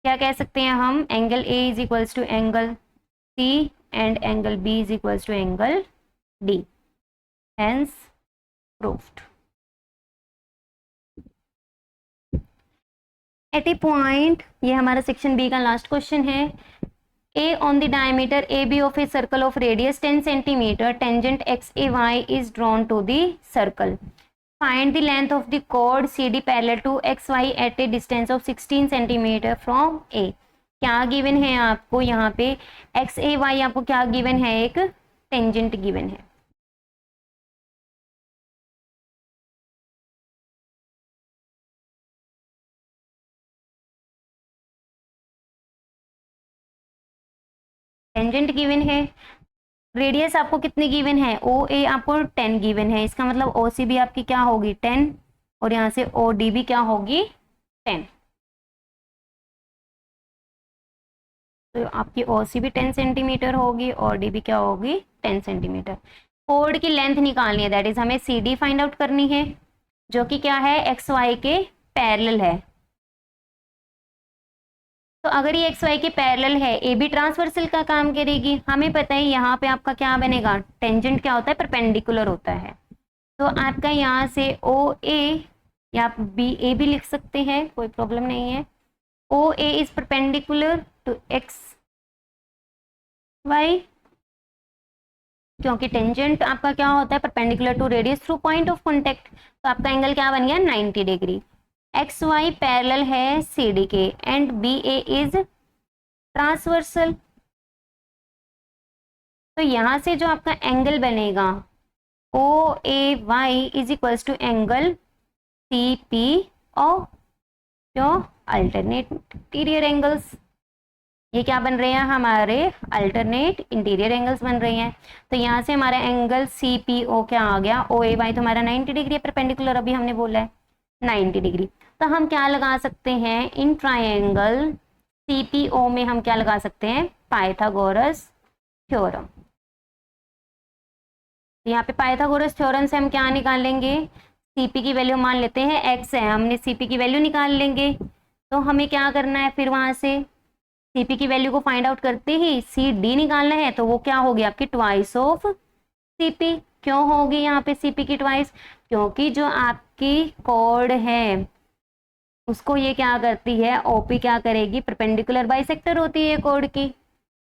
क्या कह सकते हैं हम, angle A is equals to angle C and angle B is equals to angle D, hence proved. At a point, ये हमारा सेक्शन B का लास्ट क्वेश्चन है। A on the diameter AB of a circle of radius 10 centimeter, tangent XAY is drawn to the circle. Find the length of the chord CD parallel to XY at a distance of 16 centimeter from A. क्या given है आपको यहाँ पे, XAY आपको क्या given है, एक tangent given है। टेंजेंट गिवन है, रेडियस आपको कितनी गिवन है, OA आपको 10 गिवन है, इसका मतलब OC भी आपकी क्या होगी 10, और यहाँ से OD भी क्या होगी 10। तो आपकी OC भी 10 सेंटीमीटर होगी, OD भी क्या होगी 10 सेंटीमीटर। कोड की लेंथ निकालनी है, दैट इज हमें CD फाइंड आउट करनी है, जो कि क्या है XY के पैरेलल है। तो अगर ये एक्स वाई के पैरेलल है, ए बी ट्रांसवर्सल का काम करेगी। हमें पता है यहाँ पे आपका क्या बनेगा, टेंजेंट क्या होता है, परपेंडिकुलर होता है। तो आपका यहाँ से ओ ए या आप बी ए भी लिख सकते हैं, कोई प्रॉब्लम नहीं है। O A is perpendicular to X Y, क्योंकि टेंजेंट आपका क्या होता है, perpendicular to radius through point of contact. तो आपका एंगल क्या बन गया, 90 डिग्री। एक्स वाई पैरेलल है सी डी के and B A is transversal. तो यहां से जो आपका एंगल बनेगा O A Y is equals to angle C P और जो अल्टरनेट इंटीरियर एंगल्स, ये क्या बन रहे हैं, हमारे अल्टरनेट इंटीरियर एंगल्स बन रहे हैं। तो यहाँ से हमारा एंगल सी पी ओ क्या आ गया, ओ ए वाई तो हमारा 90 डिग्री परपेंडिकुलर, अभी हमने बोला है 90 डिग्री। तो हम क्या लगा सकते हैं, in triangle C P O में हम क्या लगा सकते हैं, पाइथागोरस थ्योरम। यहाँ पे पाइथागोरस थ्योरम से हम क्या निकालेंगे, सीपी की वैल्यू मान लेते हैं एक्स है, हमने सीपी की वैल्यू निकाल लेंगे। तो हमें क्या करना है, फिर वहां से सीपी की वैल्यू को फाइंड आउट करते ही सी डी निकालना है। तो वो क्या होगी आपकी ट्वाइस ऑफ सीपी। क्यों होगी यहाँ पे सीपी की ट्वाइस, क्योंकि जो आपकी कॉर्ड है उसको ये क्या करती है, ओपी क्या करेगी, परपेंडिकुलर बाइसेक्टर होती है कॉर्ड की।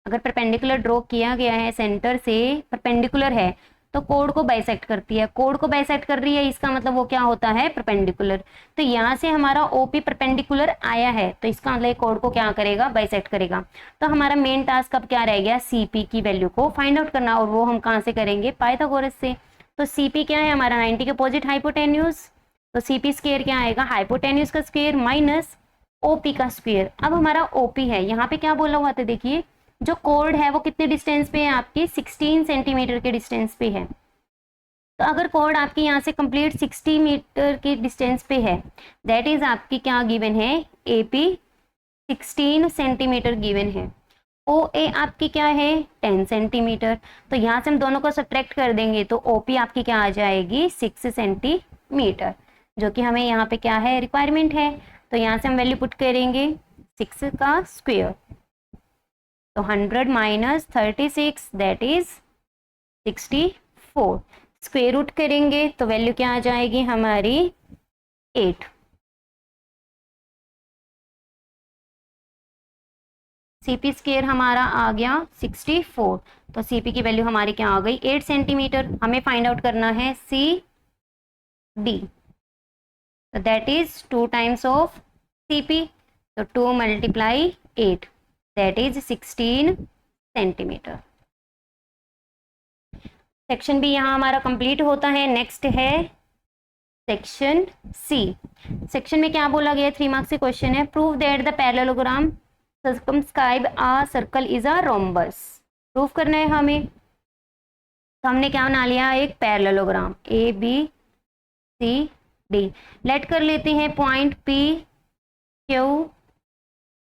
अगर परपेंडिकुलर ड्रॉ किया गया है, सेंटर से परपेंडिकुलर है, तो कोड को बाइसेक्ट करती है। कोड को बाइसेक्ट कर रही है, इसका मतलब वो क्या होता है, परपेंडिकुलर। तो यहाँ से हमारा ओपी परपेंडिकुलर आया है, तो इसका मतलब कोड को क्या करेगा, बाइसेक्ट करेगा। तो हमारा मेन टास्क अब क्या रह गया, सीपी की वैल्यू को फाइंड आउट करना, और वो हम कहाँ से करेंगे, पाइथागोरस से। तो सीपी क्या है हमारा, 90 के अपोजिट हाइपोटेन्यूज। तो सीपी स्क्वायर क्या आएगा, हाइपोटेन्यूज का स्क्वायर माइनस ओपी का स्क्वायर। अब हमारा ओपी है, यहाँ पे क्या बोला हुआ था, देखिए जो कोड है वो कितने डिस्टेंस पे है आपकी, 16 सेंटीमीटर के डिस्टेंस पे है। तो अगर कोड आपकी यहाँ से कंप्लीट 60 मीटर के डिस्टेंस पे है, दैट इज आपकी क्या गिवन है, एपी 16 सेंटीमीटर गिवन है। ओ ए आपकी क्या है, 10 सेंटीमीटर। तो यहाँ से हम दोनों को सब्ट्रैक्ट कर देंगे तो ओपी आपकी क्या आ जाएगी, 6 सेंटीमीटर, जो कि हमें यहाँ पे क्या है, रिक्वायरमेंट है। तो यहाँ से हम वैल्यू पुट करेंगे 6 का स्क्वायर, तो 100 minus 36 that is 64। Square root करेंगे तो वैल्यू क्या आ जाएगी हमारी 8। सीपी स्क्वायर हमारा आ गया 64, तो सीपी की वैल्यू हमारी क्या आ गई, 8 सेंटीमीटर। हमें फाइंड आउट करना है सी डी, तो that is 2 times of CP, तो 2 multiply 8 that is 16 centimetre. Section B यहाँ हमारा कंप्लीट होता है। नेक्स्ट है सेक्शन सी। सेक्शन में क्या बोला गया, 3 मार्क्स के क्वेश्चन है, prove that the parallelogram circumscribe a circle is a rhombus. Prove करना है हमें। तो हमने क्या बना लिया, एक parallelogram A B C D. Let कर लेते हैं point P Q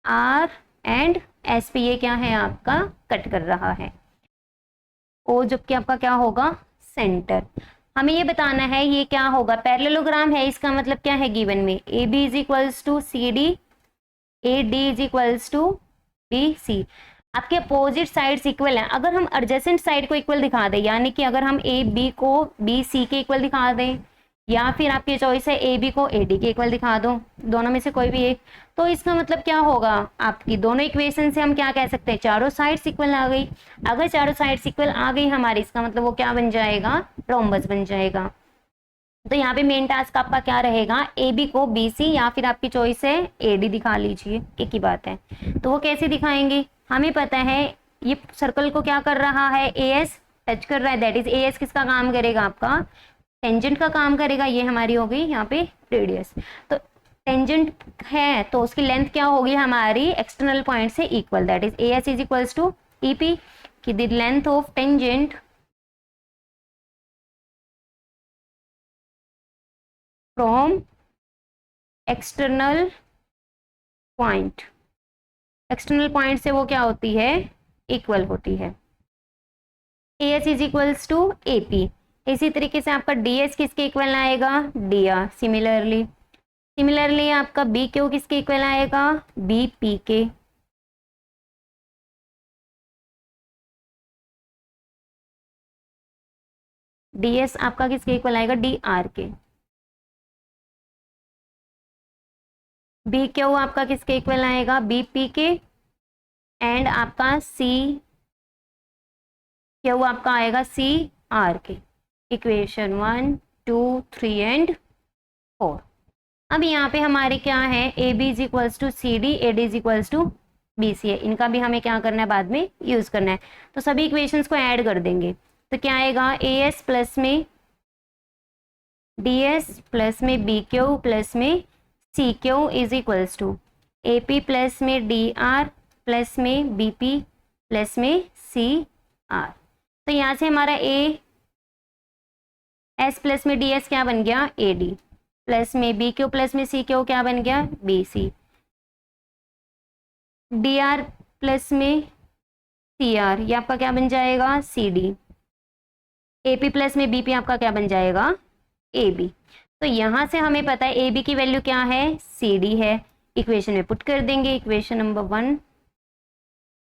R and S P, ये क्या है आपका, कट कर रहा है। ओ जबकि आपका क्या होगा, सेंटर। हमें ये बताना है ये क्या होगा, पैरेललोग्राम है, इसका मतलब क्या है गिवन में, A B is equals to C D, A D is equals to B C. आपके अपोजिट साइड्स इक्वल हैं। अगर हम एडजेसेंट साइड को इक्वल दिखा दें, यानी कि अगर हम ए बी को बी सी के इक्वल दिखा दें, या फिर आपकी चॉइस है ए बी को ए डी के इक्वल दिखा दो, दोनों में से कोई भी एक, तो इसका मतलब क्या होगा, आपकी दोनों इक्वेशन से हम क्या कह सकते हैं, चारों साइड्स इक्वल आ गई। अगर चारों साइड्स इक्वल आ गई हमारी, इसका मतलब वो क्या बन जाएगा, रोम्बस बन जाएगा। तो यहाँ पे मेन टास्क आपका क्या रहेगा, ए बी को बी सी या फिर आपकी चॉइस है ए डी दिखा लीजिए, एक ही बात है। तो वो कैसे दिखाएंगे, हमें पता है ये सर्कल को क्या कर रहा है, ए एस टच कर रहा है, दैट इज ए एस किसका काम करेगा, आपका टेंजेंट का काम करेगा। ये हमारी हो गई यहाँ पे रेडियस। तो टेंजेंट है तो उसकी लेंथ क्या होगी हमारी, एक्सटर्नल पॉइंट से equal, that is A S is equals to E P, की the length of tangent from external point. External point से वो क्या होती है, इक्वल होती है। A S is equals to A P. इसी तरीके से आपका डी एस किसके इक्वल आएगा, डी आर। सिमिलरली आपका बी क्यू किसके इक्वल आएगा, बी पी के। डी एस आपका किसके इक्वल आएगा, डी आर के। बी क्यू आपका किसके इक्वल आएगा, बी पी के। एंड आपका सी क्यू आपका आएगा सी आर के। Equation 1 2 3 and 4। अब यहाँ पे हमारे क्या है, A B is equals to C D, A D is equals to B C है। इनका भी हमें क्या करना है, बाद में यूज करना है। तो सभी इक्वेशंस को ऐड कर देंगे। तो क्या आएगा, ए एस प्लस में डी एस प्लस में बी क्यू प्लस में C Q is equals to A P plus में डी आर प्लस में बी पी प्लस में सी आर। तो यहाँ से हमारा ए एस प्लस में डी एस क्या बन गया, ए डी प्लस में बी क्यू प्लस में सी क्यू क्या बन गया, B C. D R plus में सी आर, ये आपका क्या बन जाएगा, C D. A P plus में बी पी आपका क्या बन जाएगा, ए बी। तो यहाँ से हमें पता है ए बी की वैल्यू क्या है, सी डी है। इक्वेशन में पुट कर देंगे। Equation number 1,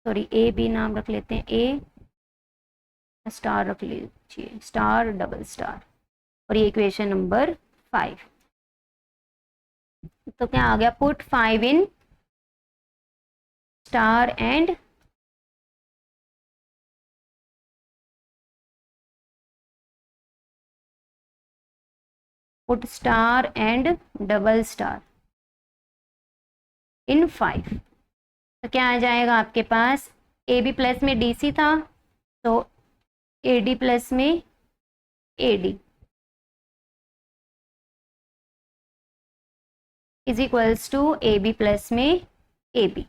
sorry A B नाम रख लेते हैं, ए स्टार रख लीजिए, स्टार डबल स्टार, और ये इक्वेशन नंबर 5। तो क्या आ गया, put 5 in star and put star and double star in 5। तो क्या आ जाएगा आपके पास, ए बी प्लस में डी सी था, तो ए डी प्लस में A D is equals to A B plus में ए बी।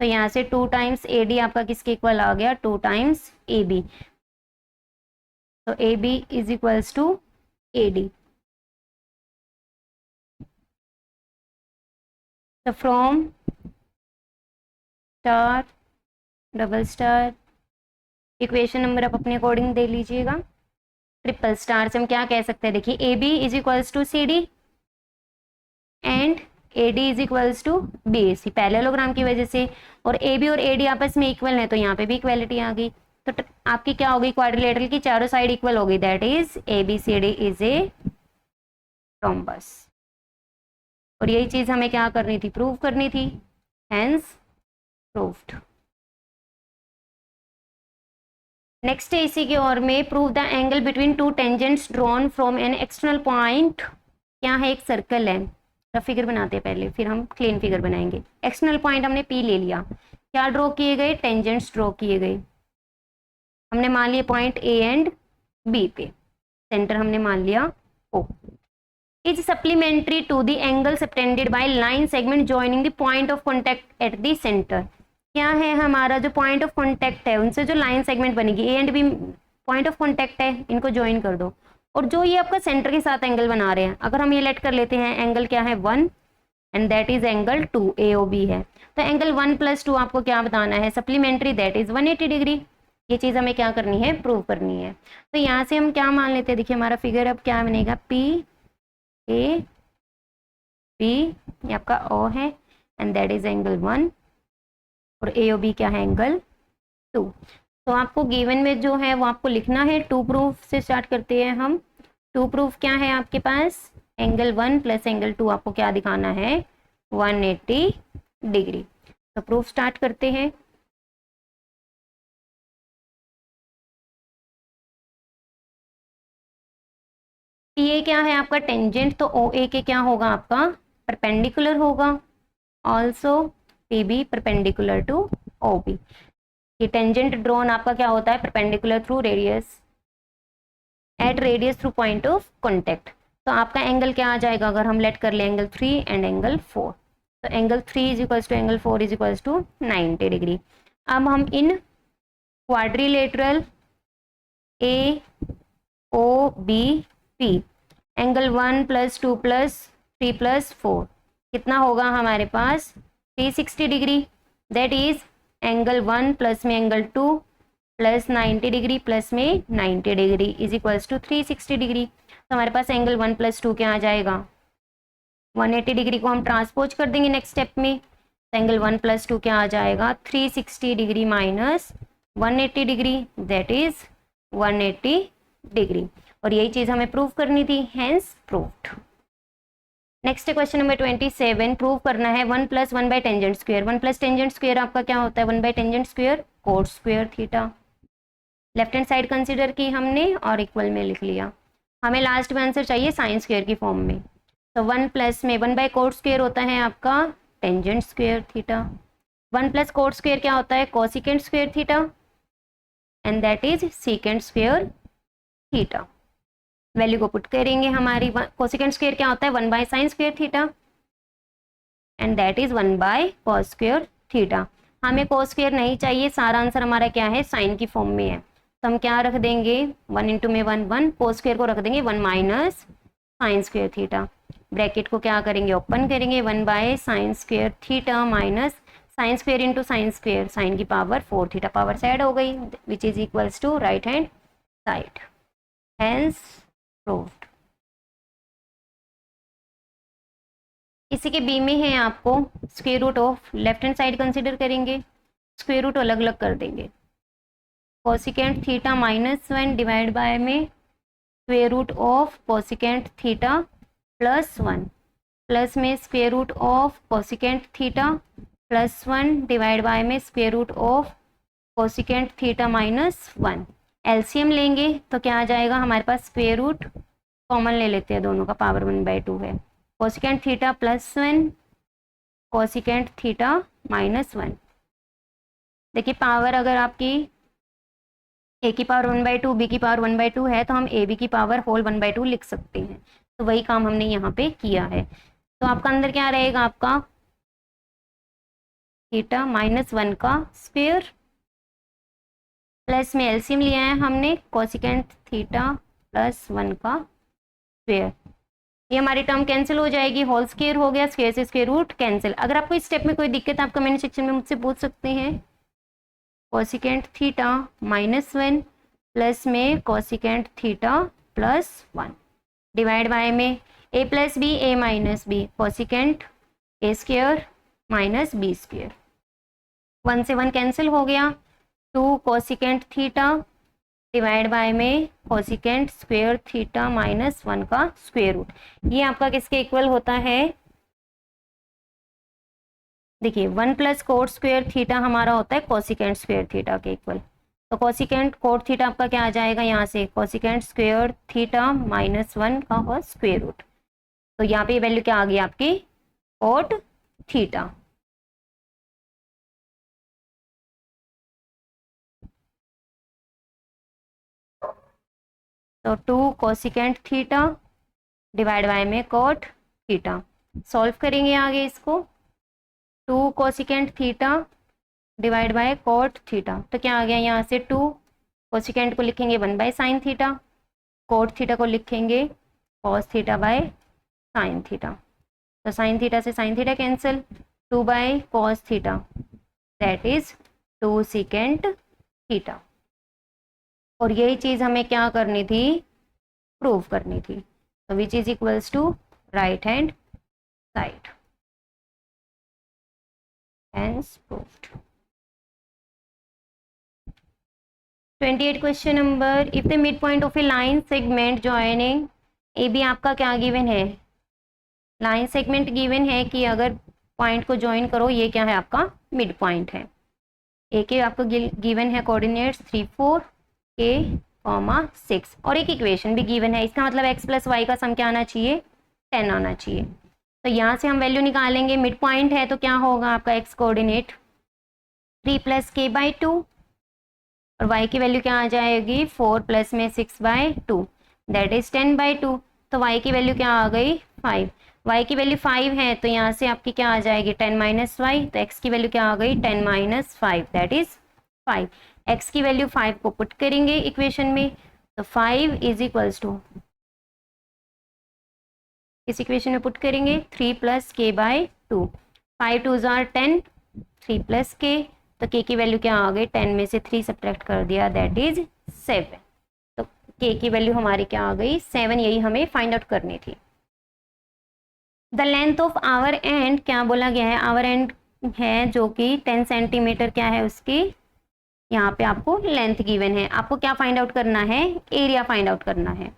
तो यहाँ से 2 टाइम्स ए डी आपका किसके इक्वल आ गया, 2 टाइम्स ए बी। तो A B is equals to A D. तो from star double star, equation number आप अपने अकॉर्डिंग दे लीजिएगा। ट्रिपल स्टार से हम क्या कह सकते हैं, देखिए A B is equals to C D and A D is equals to B A C, parallelogram की वजह से। और ए बी और ए डी आपस में इक्वल है, तो यहाँ पे भी इक्वलिटी आ गई। तो आपकी क्या होगी, क्वाड्रिलेटरल की चारों साइड इक्वल हो गई, that is A B C D is a rhombus. और यही चीज हमें क्या करनी थी, प्रूव करनी थी, हेंस प्रूव्ड। नेक्स्ट है इसी की ओर में, prove the angle between 2 tangents drawn from an external point. क्या है, एक सर्कल है, रफ फिगर बनाते हैं पहले, फिर हम क्लीन फिगर बनाएंगे। एक्सटर्नल पॉइंट हमने पी ले लिया, क्या ड्रॉ किए गए, टेंजेंट्स ड्रॉ किए गए। हमने मान लिया पॉइंट ए एंड बी पे, सेंटर हमने मान लिया O. Is supplementary to the angle subtended by line segment joining the point of contact at the centre. क्या है, हमारा जो पॉइंट ऑफ कॉन्टैक्ट है उनसे जो लाइन सेगमेंट बनेगी, A and B point of contact है, इनको ज्वाइन कर दो। और जो ये आपका सेंटर के साथ एंगल बना रहे हैं, अगर हम ये लेट कर लेते हैं, एंगल क्या है 1 and that is angle 2, A O B है। तो एंगल 1 + 2 आपको क्या बताना है, सप्लीमेंट्री, दैट इज 180 डिग्री। ये चीज़ हमें क्या करनी है, प्रूव करनी है। तो यहाँ से हम क्या मान लेते हैं, देखिए हमारा फिगर अब क्या बनेगा, पी ए बी, ये आपका ओ है एंड दैट इज एंगल 1, और ए ओ बी क्या है, एंगल 2। तो आपको गिवन में जो है वो आपको लिखना है। 2 प्रूफ से स्टार्ट करते हैं हम। 2 प्रूफ क्या है आपके पास, एंगल 1 + एंगल 2 आपको क्या दिखाना है, 180 डिग्री। तो प्रूफ स्टार्ट करते हैं। पी ए क्या है आपका टेंजेंट, तो ओ ए के क्या होगा आपका परपेंडिकुलर होगा। Also P B perpendicular to O B. ये टेंजेंट ड्रॉन आपका क्या होता है, perpendicular through radius, at radius through point of contact. तो आपका एंगल क्या आ जाएगा, अगर हम लेट कर ले एंगल 3 एंड एंगल 4, तो angle 3 is equals to angle 4 is equals to 90 degree. अब हम in quadrilateral A O B P, angle 1 + 2 + 3 + 4 कितना होगा हमारे पास, 360 degree. That is angle 1 plus में एंगल 2 + 90 डिग्री प्लस में 90 degree is equals to 360 degree. तो हमारे पास एंगल 1 + 2 क्या आ जाएगा, 180 डिग्री को हम ट्रांसपोज कर देंगे नेक्स्ट स्टेप में। तो एंगल 1 + 2 क्या आ जाएगा, 360 degree - 180 degree, that is 180 degree. और यही चीज़ हमें प्रूव करनी थी, hence proved. Next question number 27, prove करना है 1 + 1 by tangent square. 1 + tangent square आपका क्या होता है, 1 by tangent square coat square theta. Left hand side consider की हमने और इक्वल में लिख लिया। हमें लास्ट में आंसर चाहिए साइन स्क्वायर की फॉर्म में, तो 1 प्लस में 1 बाई कोट स्क्वायर होता है आपका tangent square theta. 1 plus coat square क्या होता है, cosecant square theta, and that is secant square theta. Value को पुट करेंगे, हमारी कोसिकेंट स्क्वायर क्या होता है, 1 by sine square theta, and that is 1 by cos square theta. हमें कॉस स्क्वायर नहीं चाहिए, सारा आंसर हमारा क्या है, साइन की फॉर्म में है, तो हम क्या रख देंगे, 1 इंटू में 1 1, कॉस स्क्वायर को रख देंगे 1 minus sine square theta. Bracket को क्या करेंगे, ओपन करेंगे, 1 by sine square theta minus sine square into sine square, sine की पावर 4 थीटा, पावर से ऐड हो गई, which is equals to right hand side, hence proved. इसी के बी में है आपको square root of, left hand side consider करेंगे, स्क्वायर रूट अलग अलग कर देंगे, कोसिकेंट थीटा -1 डिवाइड बाय में square root of cosecant theta +1 plus में square root of cosecant theta +1 divide by में square root of cosecant theta -1। LCM लेंगे तो क्या आ जाएगा हमारे पास, स्क्वायर रूट कॉमन ले लेते हैं, दोनों का पावर 1/2 है, कोसिकेंट थीटा +1 कोसिकेंट थीटा -1। देखिए पावर अगर आपकी ए की पावर 1/2 बी की पावर 1/2 है, तो हम ए बी की पावर होल 1/2 लिख सकते हैं, तो वही काम हमने यहाँ पे किया है। तो आपका अंदर क्या रहेगा, आपका थीटा -1 का स्क्वायर प्लस में एलसीएम लिया है हमने, कोसिकेंट थीटा +1 का स्क्वायर। ये हमारी टर्म कैंसिल हो जाएगी, होल स्क्वायर हो गया, स्क्वायर से स्क्वायर रूट कैंसिल। अगर आपको इस स्टेप में कोई दिक्कत है आप कमेंट सेक्शन में मुझसे पूछ सकते हैं। कोसिकेंट थीटा -1 प्लस में कोसिकेंट थीटा +1 डिवाइड बाय में a plus B a minus B, cosecant a square minus B square, 1 से 1 कैंसिल हो गया, 2 कोसिकेंट थीटा डिवाइड बाय में कोसिकेंट स्क्वायर थीटा -1 का स्क्वायर रूट। ये आपका किसके इक्वल होता है, देखिए 1 प्लस कोट स्क्वायर थीटा हमारा होता है कोसिकेंट स्क्वायर थीटा के इक्वल, तो कोसिकेंट कोट थीटा आपका क्या आ जाएगा यहाँ से, कोसिकेंट स्क्वायर थीटा -1 का होल स्क्वायर रूट। तो यहाँ पे वैल्यू क्या आ गई आपकी, कोट थीटा। तो 2 कोसिकेंट थीटा डिवाइड बाय में कोट थीटा। सॉल्व करेंगे आगे इसको, 2 cosecant theta divide bye cot theta, तो क्या आ गया यहाँ से, 2 कोसिकेंट को लिखेंगे 1 by sine theta, cot theta को लिखेंगे cos theta by sine theta, तो साइन थीटा से sine theta cancel, 2 by cos theta that is 2 secant theta. और यही चीज़ हमें क्या करनी थी, प्रूव करनी थी, तो which is equals to right hand side, hence proved. 28 question number, if the mid point of a line segment joining A B, आपका क्या गिवन है, लाइन सेगमेंट गिवन है कि अगर पॉइंट को ज्वाइन करो, ये क्या है आपका मिड पॉइंट है। ए के आपको गिवन है कोऑर्डिनेट्स 3 4 के 6 और एक इक्वेशन भी गिवन है, इसका मतलब x + y का सम क्या आना चाहिए, 10 आना चाहिए। तो यहाँ से हम वैल्यू निकालेंगे, मिड पॉइंट है तो क्या होगा आपका x कोऑर्डिनेट 3 + k/2 और y की वैल्यू क्या आ जाएगी 4 प्लस में 6/2 दैट इज 10/2, तो y की वैल्यू क्या आ गई 5, y की वैल्यू 5 है तो यहाँ से आपकी क्या आ जाएगी 10 - y, तो x की वैल्यू क्या आ गई 10 - 5 दैट इज 5। x की वैल्यू 5 को पुट करेंगे इक्वेशन में, तो 5 इज इक्वल्स टू, इस इक्वेशन में पुट करेंगे 3 + k/2, 5 2s are 10, 3 + k, तो k की वैल्यू क्या आ गई 10 में से 3 सब्ट्रैक्ट कर दिया दैट इज 7, तो k की वैल्यू हमारी क्या आ गई 7, यही हमें फाइंड आउट करनी थी। The length of our and, क्या बोला गया है, आवर एंड है जो कि 10 सेंटीमीटर क्या है उसकी, यहाँ पे आपको लेंथ गिवन है, आपको क्या फाइंड आउट करना है, एरिया फाइंड आउट करना है।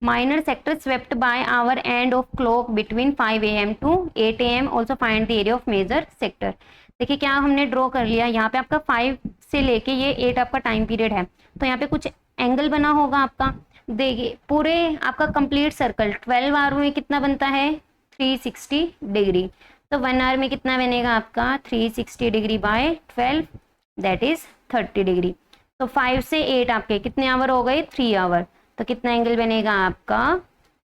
Minor sector swept by hour end of clock between 5 AM to 8 AM, also find the area of major sector. देखिए क्या हमने ड्रॉ कर लिया, यहाँ पे आपका 5 से लेके ये 8 आपका टाइम पीरियड है, तो यहाँ पे कुछ एंगल बना होगा आपका। देखिए पूरे आपका कंप्लीट सर्कल 12 आवर में कितना बनता है, 360 डिग्री। तो 1 आवर में कितना बनेगा आपका 360 degree by 12, that is 30 degree. तो 5 से 8 आपके कितने आवर हो गए, 3 आवर। तो कितना एंगल बनेगा आपका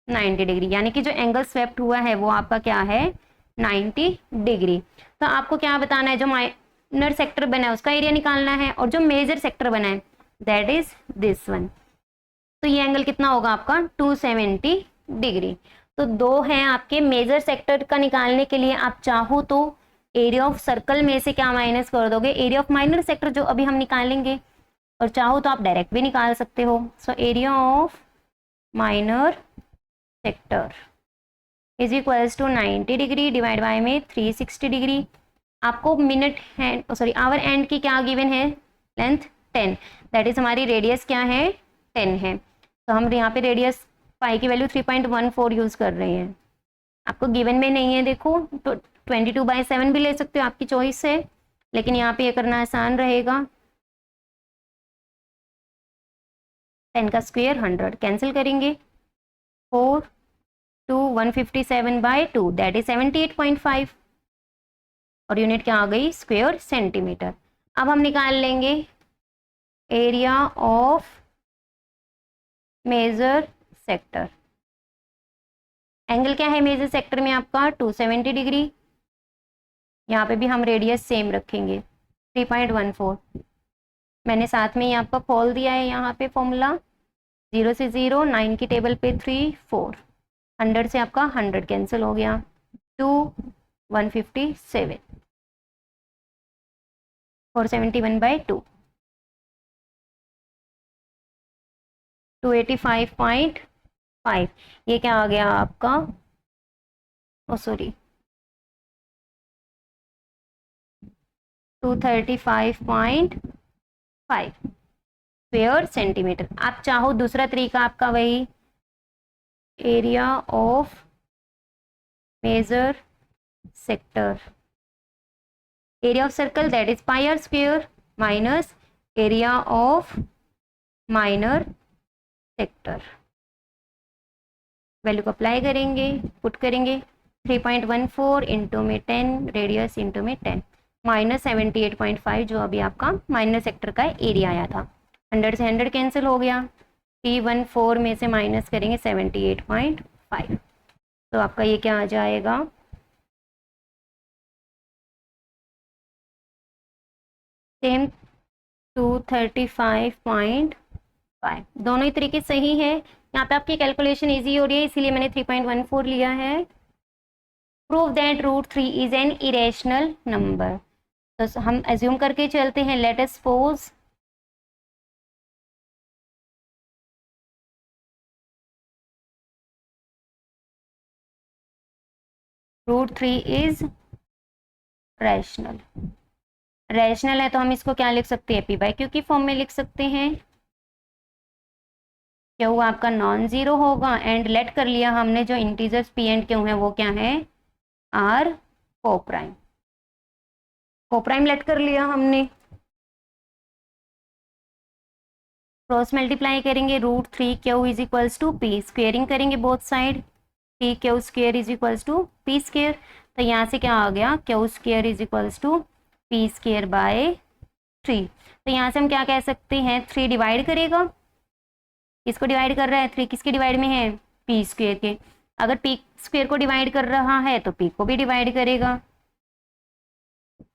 90 डिग्री, यानी कि जो एंगल स्वेप्ट हुआ है वो आपका क्या है 90 डिग्री। तो आपको क्या बताना है, जो माइनर सेक्टर बना है उसका एरिया निकालना है, और जो मेजर सेक्टर बना है दैट इज दिस वन। तो ये एंगल कितना होगा आपका 270 डिग्री। तो दो हैं आपके मेजर सेक्टर का निकालने के लिए, आप चाहो तो एरिया ऑफ सर्कल में से क्या माइनस कर दोगे, एरिया ऑफ माइनर सेक्टर जो अभी हम निकालेंगे, और चाहो तो आप डायरेक्ट भी निकाल सकते हो। So area of minor sector is equals to 90 degree divide by में 360 डिग्री। आपको minute hand sorry hour hand की क्या गिवन है, लेंथ 10, दैट इज हमारी रेडियस क्या है 10 है। तो हम यहाँ पे रेडियस पाई की वैल्यू 3.14 यूज कर रहे हैं, आपको गिवन में नहीं है देखो, तो 22/7 भी ले सकते हो, आपकी चॉइस है, लेकिन यहाँ पे ये करना आसान रहेगा। 10 का स्क्वायर 100, कैंसिल करेंगे 4 to 157/2, दैट इज 78.5, और यूनिट क्या आ गई स्क्वायर सेंटीमीटर। अब हम निकाल लेंगे area of major sector. Angle क्या है मेजर सेक्टर में आपका 270 डिग्री, यहाँ पे भी हम रेडियस सेम रखेंगे 3.14। मैंने साथ में ही आपका खोल दिया है यहाँ पे फॉर्मूला, 0 से 0, 9 की टेबल पे 3 4, 100 से आपका 100 कैंसिल हो गया, 2 157, 471/2, 285.5, ये क्या आ गया आपका, ओ सॉरी 235.5 स्क्वायर सेंटीमीटर। आप चाहो दूसरा तरीका आपका वही, area of major sector, area of circle that is pi r square minus area of minor sector. Value को अप्लाई करेंगे, पुट करेंगे 3.14 इंटू में 10, रेडियस इंटू में 10, माइनस 78.5 जो अभी आपका माइनर सेक्टर का एरिया आया था। 100 से 100 कैंसिल हो गया, 314 में से माइनस करेंगे 78.5, तो आपका ये क्या आ जाएगा, सेम 235.5। दोनों ही तरीके सही है, यहाँ पे आपकी कैलकुलेशन इजी हो रही है इसीलिए मैंने 3.14 लिया है। Prove that √3 is an irrational number. तो हम एज्यूम करके चलते हैं, let us suppose √3 is rational. Rational है तो हम इसको क्या लिख सकते हैं, p/q की फॉर्म में लिख सकते हैं। क्या हुआ आपका नॉन जीरो होगा, एंड लेट कर लिया हमने जो इंटीजर्स p एंड q है वो क्या है r कोप्राइम, कोप्राइम लेट कर लिया हमने। क्रॉस मल्टीप्लाई करेंगे, √3q is equals to p, squaring करेंगे both side, pq square is equals to p square. तो यहाँ से क्या आ गया, q square is equals to p square by 3। तो यहाँ से हम क्या कह सकते हैं, 3 डिवाइड करेगा, किसको डिवाइड कर रहा है, 3 किसके डिवाइड में है p स्क्वेयर के, अगर p स्क्वेयर को डिवाइड कर रहा है तो p को भी डिवाइड करेगा।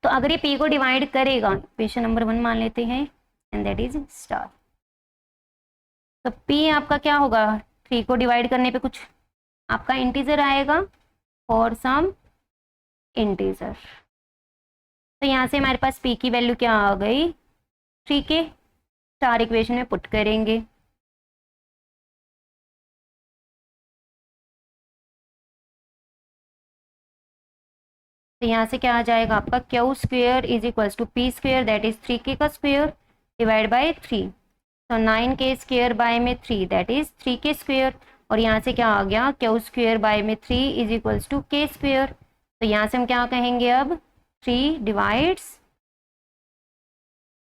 तो अगर ये p को डिवाइड करेगा, इक्वेशन नंबर 1 मान लेते हैं, एंड दैट इज स्टार। तो p आपका क्या होगा, 3 को डिवाइड करने पे कुछ आपका इंटीजर आएगा और सम इंटीजर। तो यहाँ से हमारे पास p की वैल्यू क्या आ गई 3 के, स्टार इक्वेशन में पुट करेंगे। तो यहाँ से क्या आ जाएगा आपका, q square is equals to p square, that is 3k का स्क्वेयर डिवाइड बाय 3। तो 9k स्क्वेयर बाय में 3, दैट इज 3k स्क्वेयर। और यहाँ से क्या आ गया, क्यू स्क्वेयर बाय में 3 इज इक्वल्स टू के स्क्वेयर। तो यहाँ से हम क्या कहेंगे अब, 3 डिवाइड्स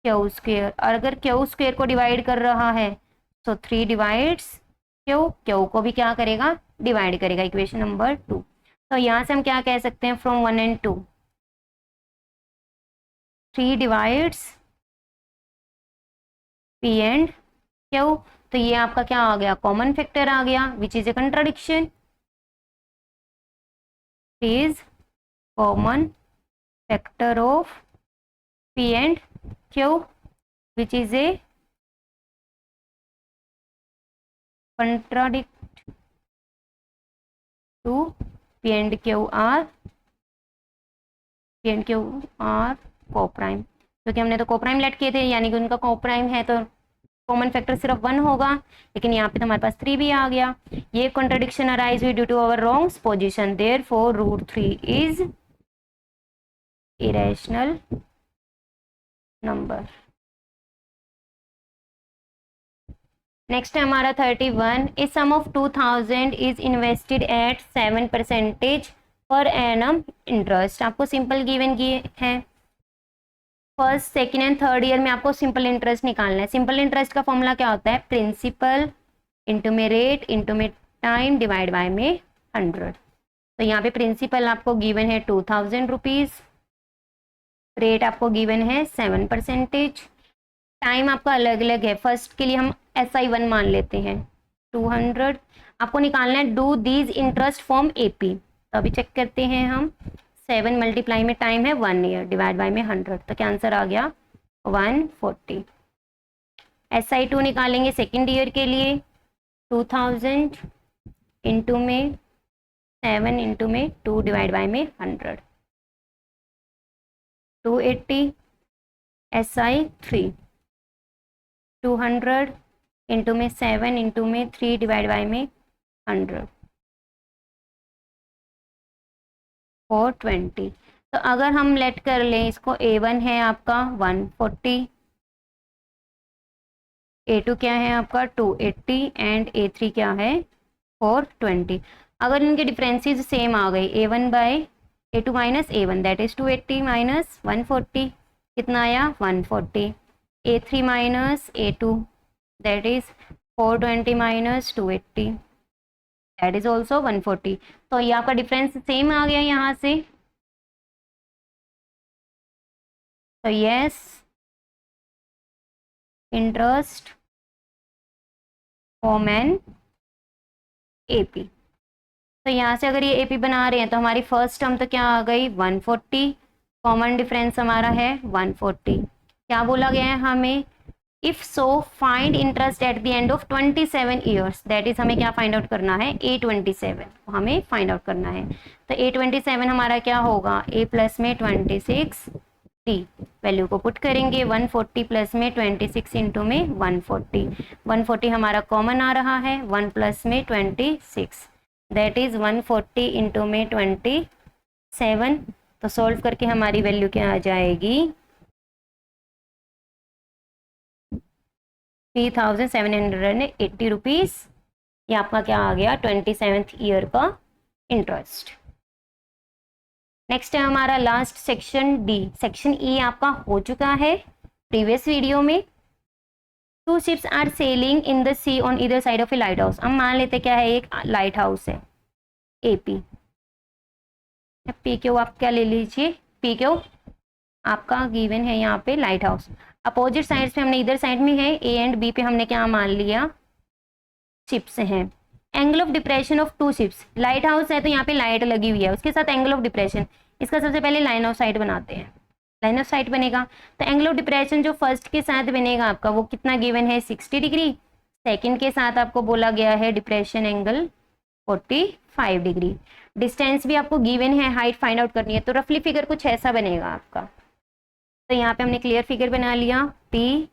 क्यू स्क्वेयर। और अगर क्यू स्क्वेयर को डिवाइड कर रहा है तो 3 डिवाइड्स क्यू, क्यू को भी क्या करेगा, डिवाइड करेगा, इक्वेशन नंबर 2। तो यहाँ से हम क्या कह सकते हैं, from 1 and 2 3 divides P and Q. तो ये आपका क्या आ गया, कॉमन फैक्टर आ गया, which is a contradiction, is common factor of P and Q which is a contradict to P and Q are coprime, क्योंकि हमने तो कोप्राइम लेट किए थे, यानी कि उनका कोप्राइम है तो कॉमन फैक्टर सिर्फ 1 होगा, लेकिन यहाँ पे तो हमारे पास 3 भी आ गया। ये कॉन्ट्रडिक्शन अराइज हुई due to our wrong position, therefore √3 is irrational number. Next है हमारा 31, a sum of 2000 is invested at 7% per annum interest. आपको सिंपल गिवन किए हैं, first second and third year में आपको सिंपल इंटरेस्ट निकालना है। सिंपल इंटरेस्ट का फॉर्मूला क्या होता है, प्रिंसिपल इंटू में रेट इंटू में टाइम डिवाइड बाय में 100। तो यहाँ पे प्रिंसिपल आपको गिवन है 2000 रुपीज़, रेट आपको गिवन है 7%, टाइम आपका अलग अलग है। फर्स्ट के लिए हम SI1 मान लेते हैं 200। आपको निकालना है do these interest form AP। तो अभी चेक करते हैं हम, 7 मल्टीप्लाई में टाइम है 1 ईयर डिवाइड बाय में 100, तो क्या आंसर आ गया 140। SI2 निकालेंगे सेकेंड ईयर के लिए, 2000 इंटू में 7 इंटू में 2 डिवाइड बाय में 100, 280। SI3 200 इंटू में 7 इंटू में 3 डिवाइड बाय में 100, 420। तो अगर हम लेट कर लें इसको, A1 है आपका 140, A2 क्या है आपका 280 एंड A3 क्या है 420। अगर इनके डिफरेंसेस सेम आ गए, A1 by A2 minus A1 that is 280 minus 140 कितना आया 140, A3 minus A2 that is 420 minus 280 that is also 140। तो ये आपका डिफरेंस सेम आ गया यहाँ से। तो yes, interest form an AP। तो यहाँ से अगर ये AP बना रहे हैं तो हमारी फर्स्ट टर्म तो क्या आ गई 140, कॉमन डिफरेंस हमारा है 140। क्या बोला गया है हमें, if so find interest at the end of 27 years, that is हमें क्या फाइंड आउट करना है A27, हमें फाइंड आउट करना है। तो A27 हमारा क्या होगा, A प्लस में 26 T, वैल्यू को पुट करेंगे 140 प्लस में 26 इंटू में 140, 140 हमारा कॉमन आ रहा है, 1 प्लस में 26 दैट इज 140 इंटू में 27। तो सॉल्व करके हमारी वैल्यू क्या आ जाएगी 3780 रुपीज़। ये आपका क्या आ गया 27th ईयर का इंटरेस्ट। नेक्स्ट है हमारा last section D। Section E आपका हो चुका है प्रीवियस वीडियो में। 2 ships are sailing in the sea on either side of a light house. हम मान लेते क्या है, एक लाइट हाउस है AP, PQ आप क्या ले लीजिए, PQ आपका गिवन है यहाँ पे लाइट हाउस। अपोजिट साइड्स पे हमने इधर साइड में है A एंड B पे हमने क्या मान लिया शिप्स हैं। Angle of depression of 2 ships, light house है तो यहाँ पे लाइट लगी हुई है, उसके साथ एंगल ऑफ डिप्रेशन, इसका सबसे पहले लाइन ऑफ साइट बनाते हैं, लाइन ऑफ साइट बनेगा। तो एंगल ऑफ डिप्रेशन जो फर्स्ट के साथ बनेगा आपका वो कितना गिवन है 60 डिग्री, सेकेंड के साथ आपको बोला गया है डिप्रेशन एंगल 45 डिग्री। डिस्टेंस भी आपको गिवन है, हाइट फाइंड आउट करनी है, तो रफली फिगर कुछ ऐसा बनेगा आपका। तो यहाँ पे हमने क्लियर फिगर बना लिया PQAB।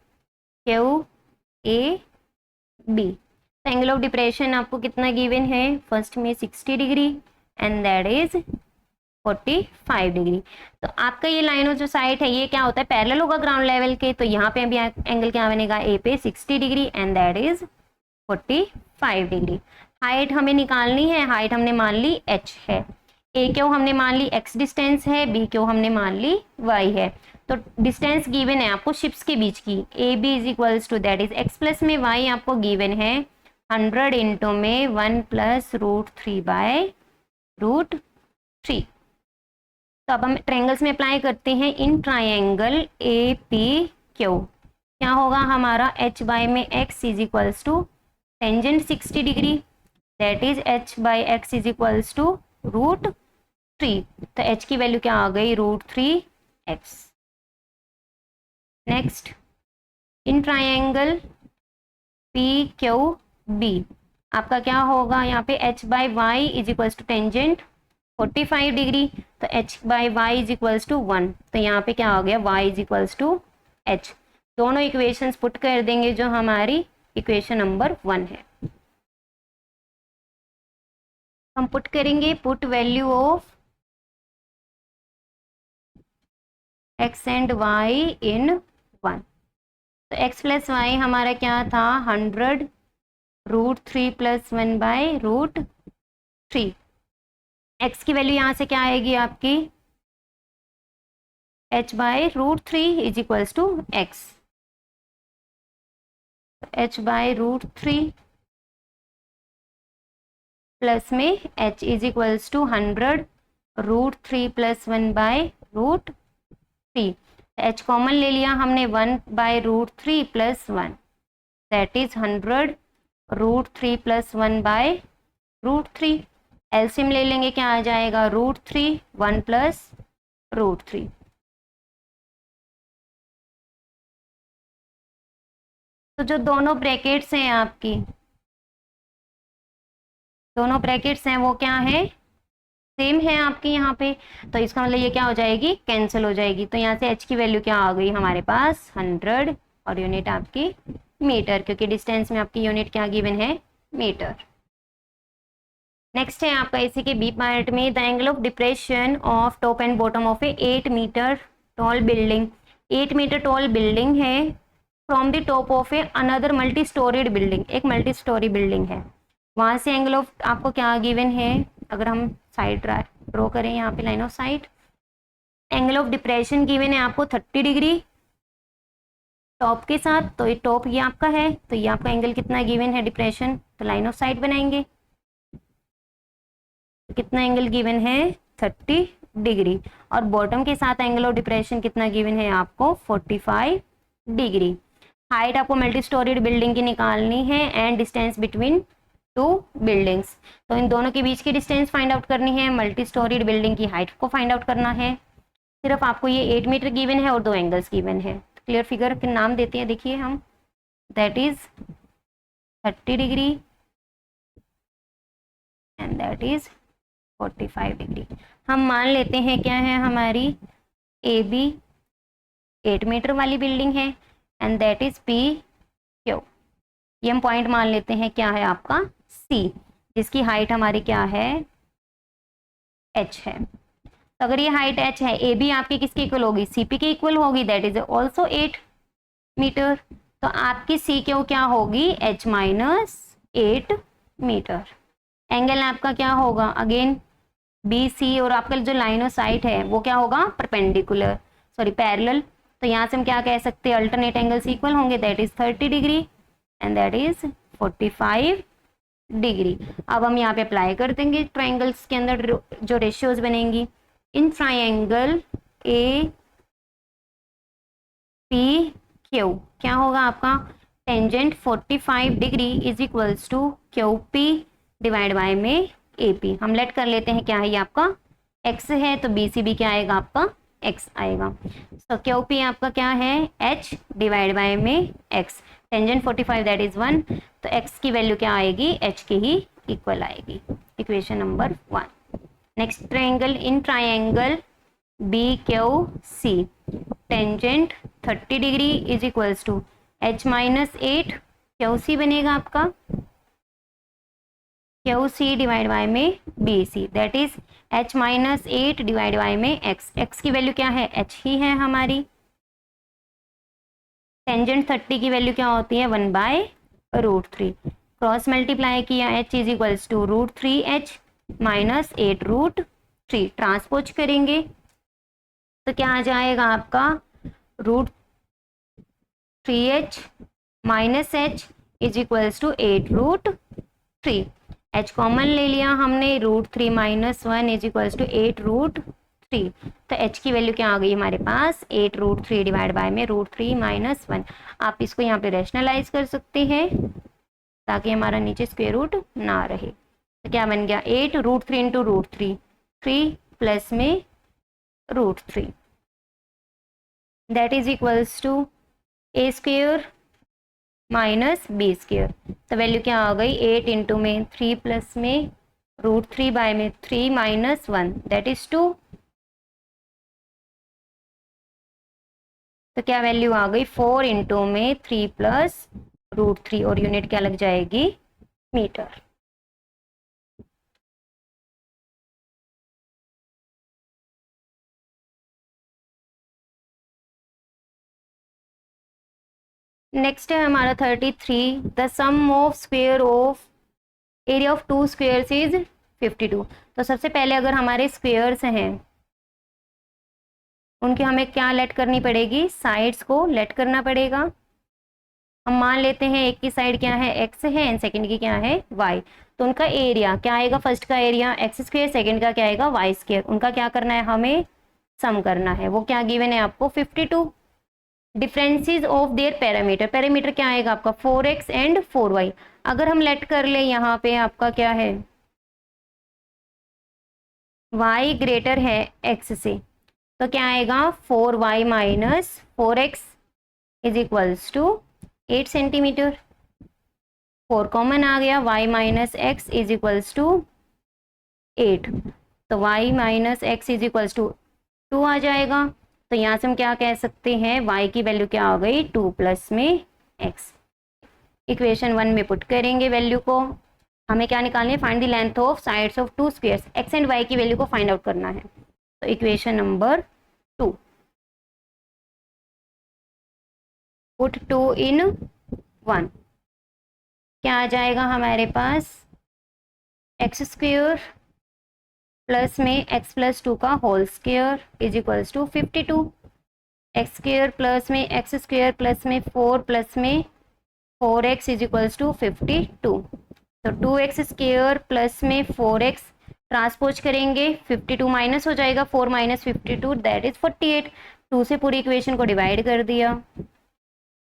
तो एंगल ऑफ डिप्रेशन आपको कितना गिवन है, फर्स्ट में 60 degree and that is 45 degree. तो आपका ये लाइन ऑफ जो साइट है ये क्या होता है पैरेलल होगा ग्राउंड लेवल के, तो यहाँ पे अभी एंगल क्या बनेगा A पे 60 degree and that is 45 degree. Height हमें निकालनी है, हाइट हमने मान ली h है, ए क्यू हमने मान ली x डिस्टेंस है, बी क्यू हमने मान ली y है। तो डिस्टेंस गिवन है आपको शिप्स के बीच की, A B is equals to that is x plus में y आपको गिवन है 100 इंटू में 1 प्लस √3/√3। तो अब हम ट्रायंगल्स में अप्लाई करते हैं। In triangle A P Q क्या होगा हमारा, h बाय में x is equals to tangent 60 degree, that is h by x is equals to √3। तो h की वैल्यू क्या आ गई, √3x। Next, in triangle P Q B आपका क्या होगा, यहाँ पे h by y is equals to tangent 45 degree, तो h by y is equals to 1। तो यहाँ पे क्या हो गया, y is equals to h। दोनों इक्वेशंस पुट कर देंगे जो हमारी इक्वेशन नंबर 1 है। हम पुट करेंगे, put value of x and y इन 1। तो x प्लस वाई हमारा क्या था, 100 √3 प्लस 1/√3। x की वैल्यू यहाँ से क्या आएगी आपकी, h by √3 is equals to x। h by √3 plus में h is equals to 100 √3 plus 1/√3। h common ले लिया हमने, 1/√3 plus 1 that is 100 √3 plus 1/√3। LCM ले लेंगे, क्या आ जाएगा, √3 1 प्लस √3। तो जो दोनों ब्रैकेट्स हैं आपकी, दोनों ब्रैकेट्स हैं वो क्या है, सेम है आपके यहाँ पे। तो इसका मतलब ये क्या हो जाएगी, कैंसिल हो जाएगी। तो यहाँ से h की वैल्यू क्या आ गई हमारे पास, 100 और यूनिट आपकी मीटर, क्योंकि डिस्टेंस में आपकी यूनिट क्या गिवन है, मीटर। नेक्स्ट है आपका इसी के बी पार्ट में, the angle of depression of top and bottom of a 8 metre tall building. 8 metre tall building है from the top of a another multi storied building. एक multi storey building है, वहां से एंगल ऑफ आपको क्या given है, अगर हम साइड ड्रॉ करें यहाँ पे line of site, angle of depression given है आपको 30 डिग्री टॉप के साथ। तो ये टॉप ये आपका है, तो ये आपका एंगल कितना गिवन है डिप्रेशन, तो लाइन ऑफ साइट बनाएंगे, तो कितना एंगल गिवन है 30 डिग्री। और बॉटम के साथ एंगल ऑफ डिप्रेशन कितना गिवन है आपको 45 डिग्री। हाइट आपको मल्टी स्टोरीड बिल्डिंग की निकालनी है एंड डिस्टेंस बिटवीन 2 बिल्डिंग्स। तो इन दोनों के बीच की डिस्टेंस फाइंड आउट करनी है, मल्टी स्टोरीड बिल्डिंग की हाइट को फाइंड आउट करना है। सिर्फ आपको ये 8 मीटर गिवन है और 2 एंगल्स गिवन है। क्लियर फिगर के नाम देते हैं, देखिए हम, that is 30 degree and that is 45 degree. हम मान लेते हैं क्या है हमारी ए बी 8 मीटर वाली बिल्डिंग है and that is P Q, ये हम पॉइंट मान लेते हैं क्या है आपका सी, जिसकी हाइट हमारी क्या है h है। तो अगर ये हाइट h है, ए बी आपकी किसके इक्वल होगी, सी पी के इक्वल होगी, दैट इज ऑल्सो 8 मीटर। तो आपकी सी क्यू क्या होगी, h माइनस 8 मीटर। एंगल आपका क्या होगा, अगेन बी सी, और आपका जो लाइन ऑफ साइट है वो क्या होगा, परपेंडिकुलर, सॉरी पैरेलल। तो यहाँ से हम क्या कह सकते हैं, अल्टरनेट एंगल्स इक्वल होंगे, that is 30 degree and that is 45 degree. अब हम यहाँ पे अप्लाई कर देंगे ट्राइंगल्स के अंदर जो रेशियोज बनेंगी। In triangle A P Q क्या होगा आपका, tangent 45 degree is equals to Q P divide by में ए पी। हम लेट कर लेते हैं क्या है, ये आपका x है, तो बी सी बी क्या आएगा आपका x आएगा। तो क्यू पी आपका क्या है, h डिवाइड बाय में x, टेंजेंट 45 दैट इज 1, तो x की वैल्यू क्या आएगी, h के ही इक्वल आएगी। Equation number 1। Next triangle, in triangle B Q C tangent 30 degree is equals to h minus 8 Q C बनेगा आपका क्यू सी डिवाइड बाय में B C, that is h minus 8 divide by में x। x की value क्या है, h ही है हमारी। Tangent 30 की वैल्यू क्या होती है, 1/√3। क्रॉस मल्टीप्लाई किया, h is equals to √3h minus 8√3, transpose करेंगे तो क्या आ जाएगा आपका √3h minus h is equals to 8√3। h common ले लिया हमने, √3 माइनस 1 इज इक्वल्स टू 8√3, तो h की वैल्यू क्या आ गई हमारे पास 8√3 डिवाइड बाय में √3 माइनस 1। आप इसको यहाँ पे रैशनलाइज कर सकते हैं ताकि हमारा नीचे स्क्वायर रूट ना रहे। तो क्या बन गया 8√3 इंटू √3, 3 प्लस में √3 that is equals to a square minus B square. तो वैल्यू क्या आ गई 8 इंटू में 3 प्लस में √3 बाय में 3 माइनस 1 दैट इज 2। तो क्या वैल्यू आ गई 4 इंटू में 3 प्लस √3 और यूनिट क्या लग जाएगी मीटर। नेक्स्ट है हमारा 33, the sum of square of area of two squares is 52। तो सबसे पहले अगर हमारे स्क्वेयर्स हैं उनके हमें क्या लेट करनी पड़ेगी, साइड्स को लेट करना पड़ेगा। हम मान लेते हैं एक की साइड क्या है x है एंड सेकंड की क्या है y, तो उनका एरिया क्या आएगा, फर्स्ट का एरिया x स्क्वायर, सेकंड का क्या आएगा y स्क्वायर। उनका क्या करना है हमें सम करना है, वो क्या गिवन है आपको 52। Differences of their parameter, parameter क्या आएगा आपका 4x एंड 4y। अगर हम लेट कर ले यहाँ पे आपका क्या है y ग्रेटर है x से, तो क्या आएगा 4y minus 4x is equals to 8 centimetre. 4 common आ गया, y minus X is equals to 8, तो y minus X is equals to 2 आ जाएगा। तो यहाँ से हम क्या कह सकते हैं y की वैल्यू क्या आ गई 2 प्लस में x। इक्वेशन 1 में पुट करेंगे वैल्यू को, हमें क्या निकालनी है find the length of sides of to squares, x and y की वैल्यू को फाइंड आउट करना है। तो इक्वेशन नंबर 2, पुट 2 इन 1, क्या आ जाएगा हमारे पास एक्स स्क्वायर प्लस में एक्स प्लस 2 का whole square is equals to 52, x square plus में एक्स स्क्वायर प्लस में 4 प्लस में 4x इज इक्वल्स टू 52। तो 2x स्क्वायर प्लस में 4x ट्रांसपोज करेंगे 52 माइनस हो जाएगा 4 माइनस 52 दैट इज 48। 2 से पूरी इक्वेशन को डिवाइड कर दिया,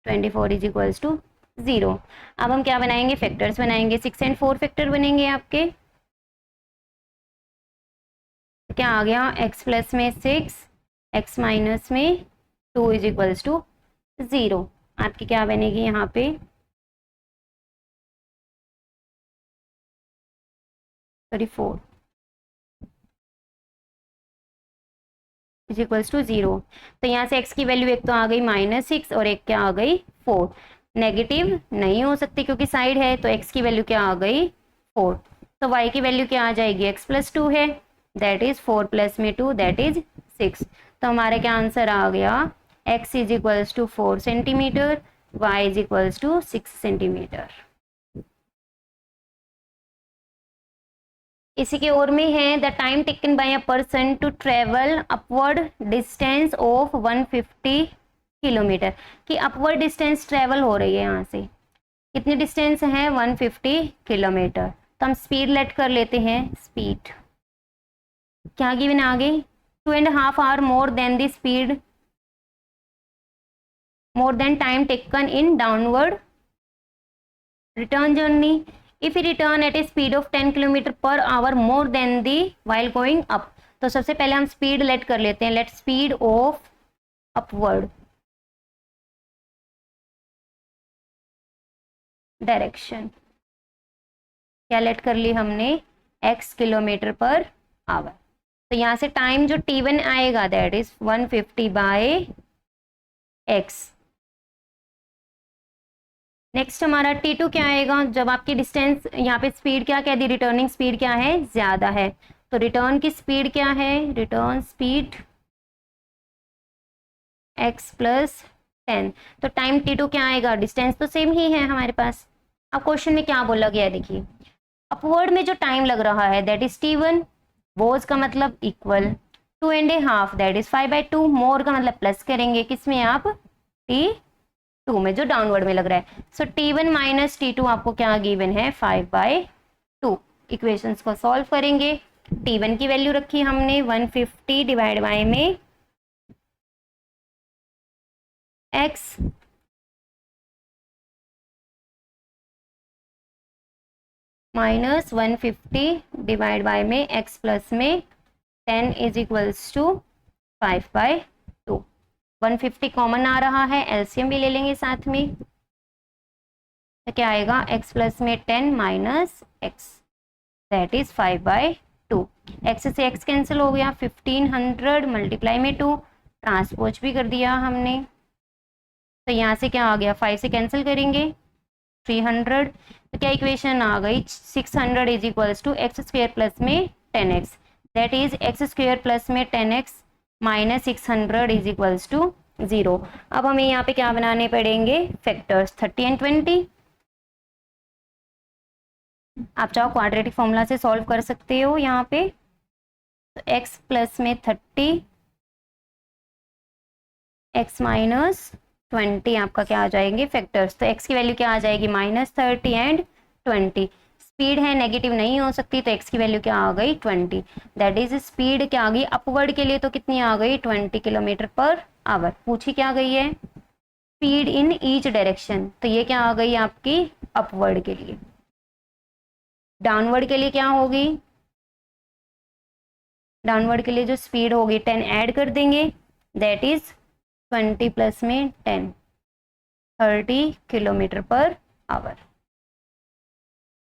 24 इज इक्वल्स टू 0। अब हम क्या बनाएंगे फैक्टर्स बनाएंगे, 6 एंड 4 फैक्टर बनेंगे आपके। क्या आ गया x प्लस में 6, x माइनस में 2 इज इक्वल्स टू 0। आपकी क्या बनेगी यहाँ पे 34 इज इक्वल्स टू 0। तो यहाँ से x की वैल्यू एक तो आ गई -6 और एक क्या आ गई 4। नेगेटिव नहीं हो सकती क्योंकि साइड है, तो x की वैल्यू क्या आ गई 4। तो y की वैल्यू क्या आ जाएगी x प्लस 2 है दैट इज 4 प्लस में 2 दैट इज 6। तो हमारे क्या आंसर आ गया x is equals to 4 centimetre, y is equals to 6 centimetre. इसी के और में है the time taken by a person to travel upward distance of 150 kilometre, कि अपवर्ड डिस्टेंस ट्रेवल हो रही है यहाँ से, कितनी डिस्टेंस है 150 किलोमीटर। तो हम स्पीड लेट कर लेते हैं, स्पीड क्या गिवन आगे 2.5 hour more than the speed, more than time taken in downward return journey if you return at a speed of 10 km per hour more than the while going up। तो सबसे पहले हम speed late कर लेते हैं, let speed of upward direction, क्या late कर ली हमने x किलोमीटर पर आवर। तो यहाँ से टाइम जो t1 आएगा that is 150 by x। Next हमारा T2 क्या आएगा, जब आपकी डिस्टेंस यहाँ पे स्पीड क्या कह दी रिटर्निंग स्पीड क्या है ज़्यादा है, तो रिटर्न की स्पीड क्या है रिटर्न स्पीड x प्लस 10। तो टाइम T2 क्या आएगा, डिस्टेंस तो सेम ही है हमारे पास, अब क्वेश्चन में क्या बोला गया है देखिए, अपवर्ड में जो टाइम लग रहा है दैट इज T1, वोज का मतलब इक्वल, 2.5 दैट इज 5/2, मोर का मतलब प्लस करेंगे किसमें आप, T2 में जो डाउनवर्ड में लग रहा है। सो T1 माइनस T2 आपको क्या गिवन है, 5/2। इक्वेशंस को सॉल्व करेंगे। T1 की वैल्यू रखी हमने 150 डिवाइड बाय में x माइनस 150 डिवाइड बाय में x प्लस में 10 इज इक्वल्स टू 5/2। 150 कॉमन आ रहा है, एलसीएम भी ले लेंगे साथ में, तो क्या आएगा, x प्लस में 10 minus x that is 5/2। x से x कैंसिल हो गया, 1500 मल्टीप्लाई में 2, ट्रांसपोज भी कर दिया हमने, तो यहाँ से क्या आ गया, 5 से कैंसिल करेंगे 300, तो क्या इक्वेशन आ गई, 600 is equals to x square plus में 10x that is x square plus में 10x minus 600 is equals to 0। अब हमें यहाँ पे क्या बनाने पड़ेंगे, फैक्टर्स 30 एंड 20। आप चाहो क्वाड्रेटिक फॉर्मूला से सॉल्व कर सकते हो यहाँ पे, तो x प्लस में 30 x माइनस 20 आपका क्या आ जाएंगे फैक्टर्स, तो x की वैल्यू क्या आ जाएगी, -30 एंड 20। स्पीड है नेगेटिव नहीं हो सकती, तो x की वैल्यू क्या आ गई, 20 दैट इज स्पीड क्या आ गई अपवर्ड के लिए, तो कितनी आ गई 20 किलोमीटर पर आवर। पूछी क्या गई है, स्पीड इन ईच डायरेक्शन, तो ये क्या आ गई आपकी अपवर्ड के लिए। डाउनवर्ड के लिए क्या होगी, डाउनवर्ड के लिए जो स्पीड होगी 10 ऐड कर देंगे दैट इज 20 प्लस में 10 30 kilometre per hour.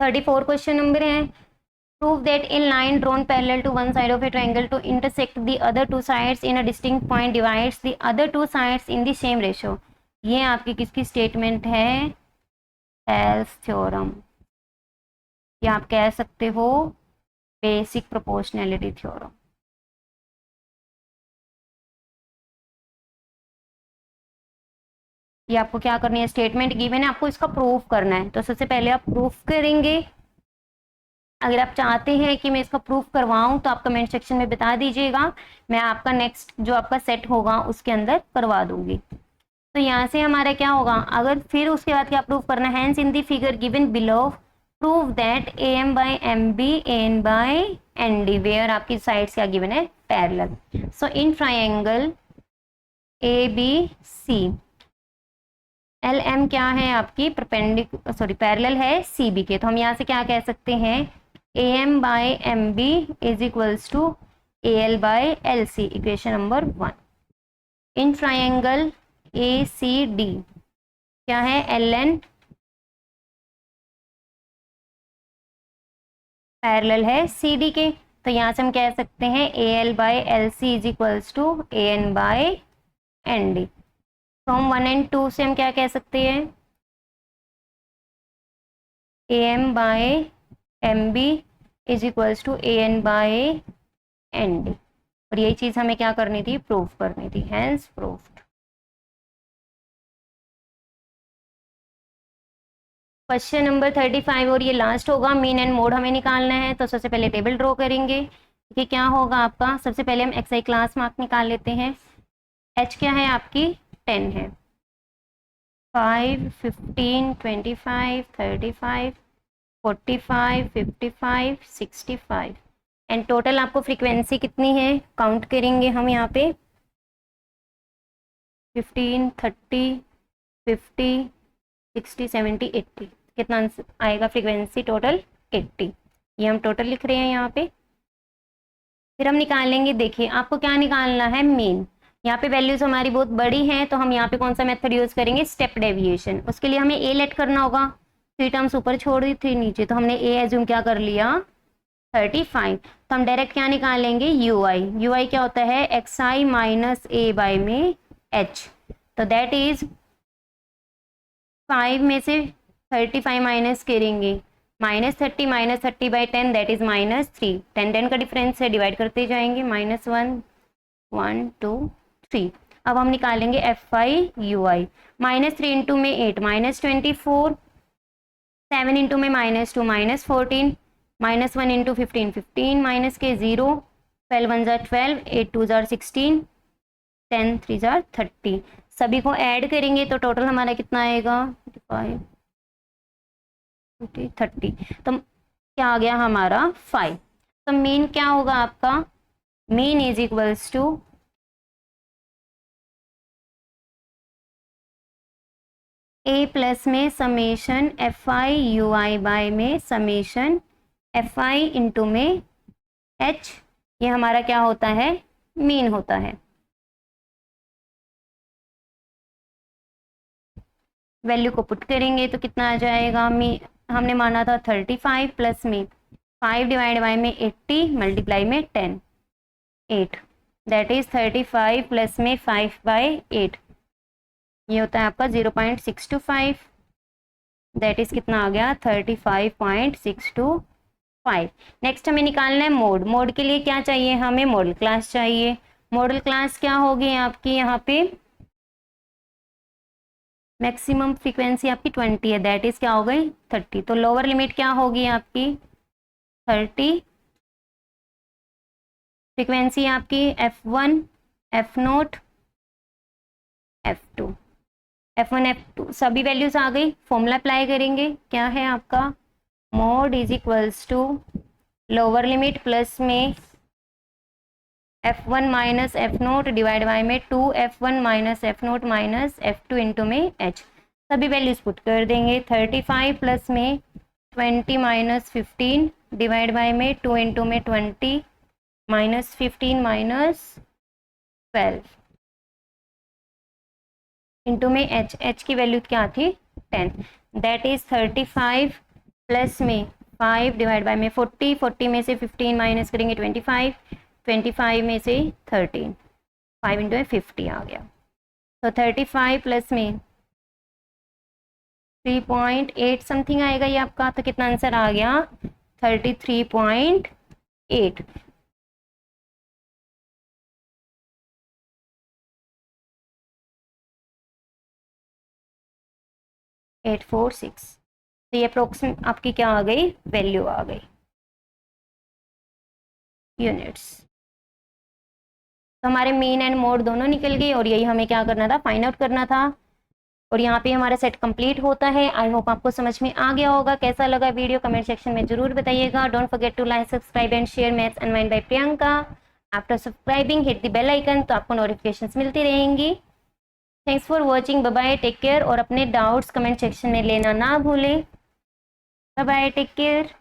34 question number है, prove that in line drawn parallel to one side of a triangle to intersect the other two sides in a distinct point divides the other two sides in the same ratio. ये आपकी किसकी statement है, हेल्स theorem, या आप कह सकते हो basic proportionality theorem. ये आपको क्या करनी है, स्टेटमेंट गिवन है, आपको इसका प्रूफ करना है, तो सबसे पहले आप प्रूफ करेंगे। अगर आप चाहते हैं कि मैं इसका प्रूफ करवाऊं तो आप कमेंट सेक्शन में बता दीजिएगा, मैं आपका नेक्स्ट जो आपका सेट होगा उसके अंदर करवा दूंगी। तो यहाँ से हमारा क्या होगा, अगर फिर उसके बाद क्या प्रूफ करना है, hence in the figure given below prove that AM by MB AN by ND where आपकी साइड्स क्या गिवन है, parallel. So in triangle ABC LM क्या है आपकी पैरेलल है CB के, तो हम यहाँ से क्या कह सकते हैं, AM by MB is equals to AL by LC, equation number 1। In triangle ACD क्या है, LN पैरेलल है CD के, तो यहाँ से हम कह सकते हैं AL by LC is equals to AN by ND। From 1 and 2 से हम क्या कह सकते हैं, AM by MB is equals to AN by ND, और यही चीज हमें क्या करनी थी, प्रूफ करनी थी, हेंस प्रूफ्ड। क्वेश्चन नंबर 35 और ये लास्ट होगा, मीन एंड मोड हमें निकालना है, तो सबसे पहले टेबल ड्रॉ करेंगे कि क्या होगा आपका। सबसे पहले हम XI क्लास मार्क निकाल लेते हैं, H क्या है आपकी 10 है, 5 15 25 35 45 55 65 एंड टोटल आपको फ्रीक्वेंसी कितनी है, काउंट करेंगे हम यहाँ पे 15 30 50 60 70 80, कितना आएगा फ्रीक्वेंसी टोटल 80, ये हम टोटल लिख रहे हैं यहाँ पे। फिर हम निकालेंगे, देखिए आपको क्या निकालना है, मीन। यहाँ पे वैल्यूज हमारी बहुत बड़ी हैं, तो हम यहाँ पे कौन सा मेथड यूज करेंगे, स्टेप डेविएशन। उसके लिए हमें A लेट करना होगा, 3 टर्म्स ऊपर छोड़ दी 3 नीचे, तो हमने A एज्यूम क्या कर लिया 35, तो हम डायरेक्ट क्या निकालेंगे UI क्या होता है, XI माइनस A बाय में H, तो दैट इज 5 में से 35 माइनस करेंगे, -30 माइनस 30 बाई 10 दैट इज -3, 10 का डिफरेंस है, डिवाइड करते जाएंगे, -1 1 2 3। अब हम निकालेंगे FI UI, -3 इंटू में 8 -24 7 इंटू में -2 -14, -1 इंटू 15 15, माइनस के 0, 12 1 जार 12, 8 2 जार 16, 10 3 जार 30। सभी को ऐड करेंगे तो टोटल हमारा कितना आएगा 25 30। तो क्या आ गया हमारा 5। तो मीन क्या होगा आपका, mean is equals to A plus में समेशन FI UI बाय में समेशन FI इंटू में H, ये हमारा क्या होता है, मीन होता है। वैल्यू को पुट करेंगे तो कितना आ जाएगा, हमने माना था 35 प्लस में 5 डिवाइड बाय में 80 मल्टीप्लाई में 10 8, दैट इज 35 प्लस में 5/8, ये होता है आपका 0.625, दैट इज कितना आ गया 35.625। नेक्स्ट हमें निकालना है मोड। मोड के लिए क्या चाहिए, हमें मॉडल क्लास चाहिए। मॉडल क्लास क्या होगी आपकी, यहाँ पे मैक्सिमम फ्रीक्वेंसी आपकी 20 है, दैट इज क्या हो गई 30। तो लोअर लिमिट क्या होगी आपकी 30, फ्रीक्वेंसी आपकी F1 F0 F2, F1 F2 सभी वैल्यूज आ गई। फॉर्मूला अप्लाई करेंगे, क्या है आपका, mode is equals to lower limit plus में F1 minus F0 divide by में 2F1 minus F0 minus F2 into में H, सभी वैल्यूज पुट कर देंगे। 35 प्लस में 20 माइनस 15 डिवाइड बाय में 2 इंटू में 20 माइनस 15 माइनस 12 इंटू में H की वैल्यू क्या थी 10, दैट इज 35 प्लस में 5 डिवाइड बाय में 40, 40 में से 15 माइनस करेंगे 25, 25 में से 13, 5 इंटू में 50 आ गया। तो 35 प्लस में 3.8 समथिंग आएगा ये आपका, तो कितना आंसर आ गया 33.8। 846, तो ये अप्रोक्सीमेट आपकी क्या आ गई, वैल्यू आ गई यूनिट्स। तो हमारे मीन एंड मोड दोनों निकल गई और यही हमें क्या करना था, फाइंड आउट करना था। और यहाँ पे हमारा सेट कंप्लीट होता है। आई होप आपको समझ में आ गया होगा। कैसा लगा वीडियो कमेंट सेक्शन में जरूर बताइएगा। Don't forget to like subscribe and share maths unwind by Priyanka. After subscribing hit the bell icon, तो आपको नोटिफिकेशंस मिलती रहेंगी। Thanks for watching, bye bye, take care. और अपने डाउट्स कमेंट सेक्शन में लेना ना भूलें। Bye bye, take care.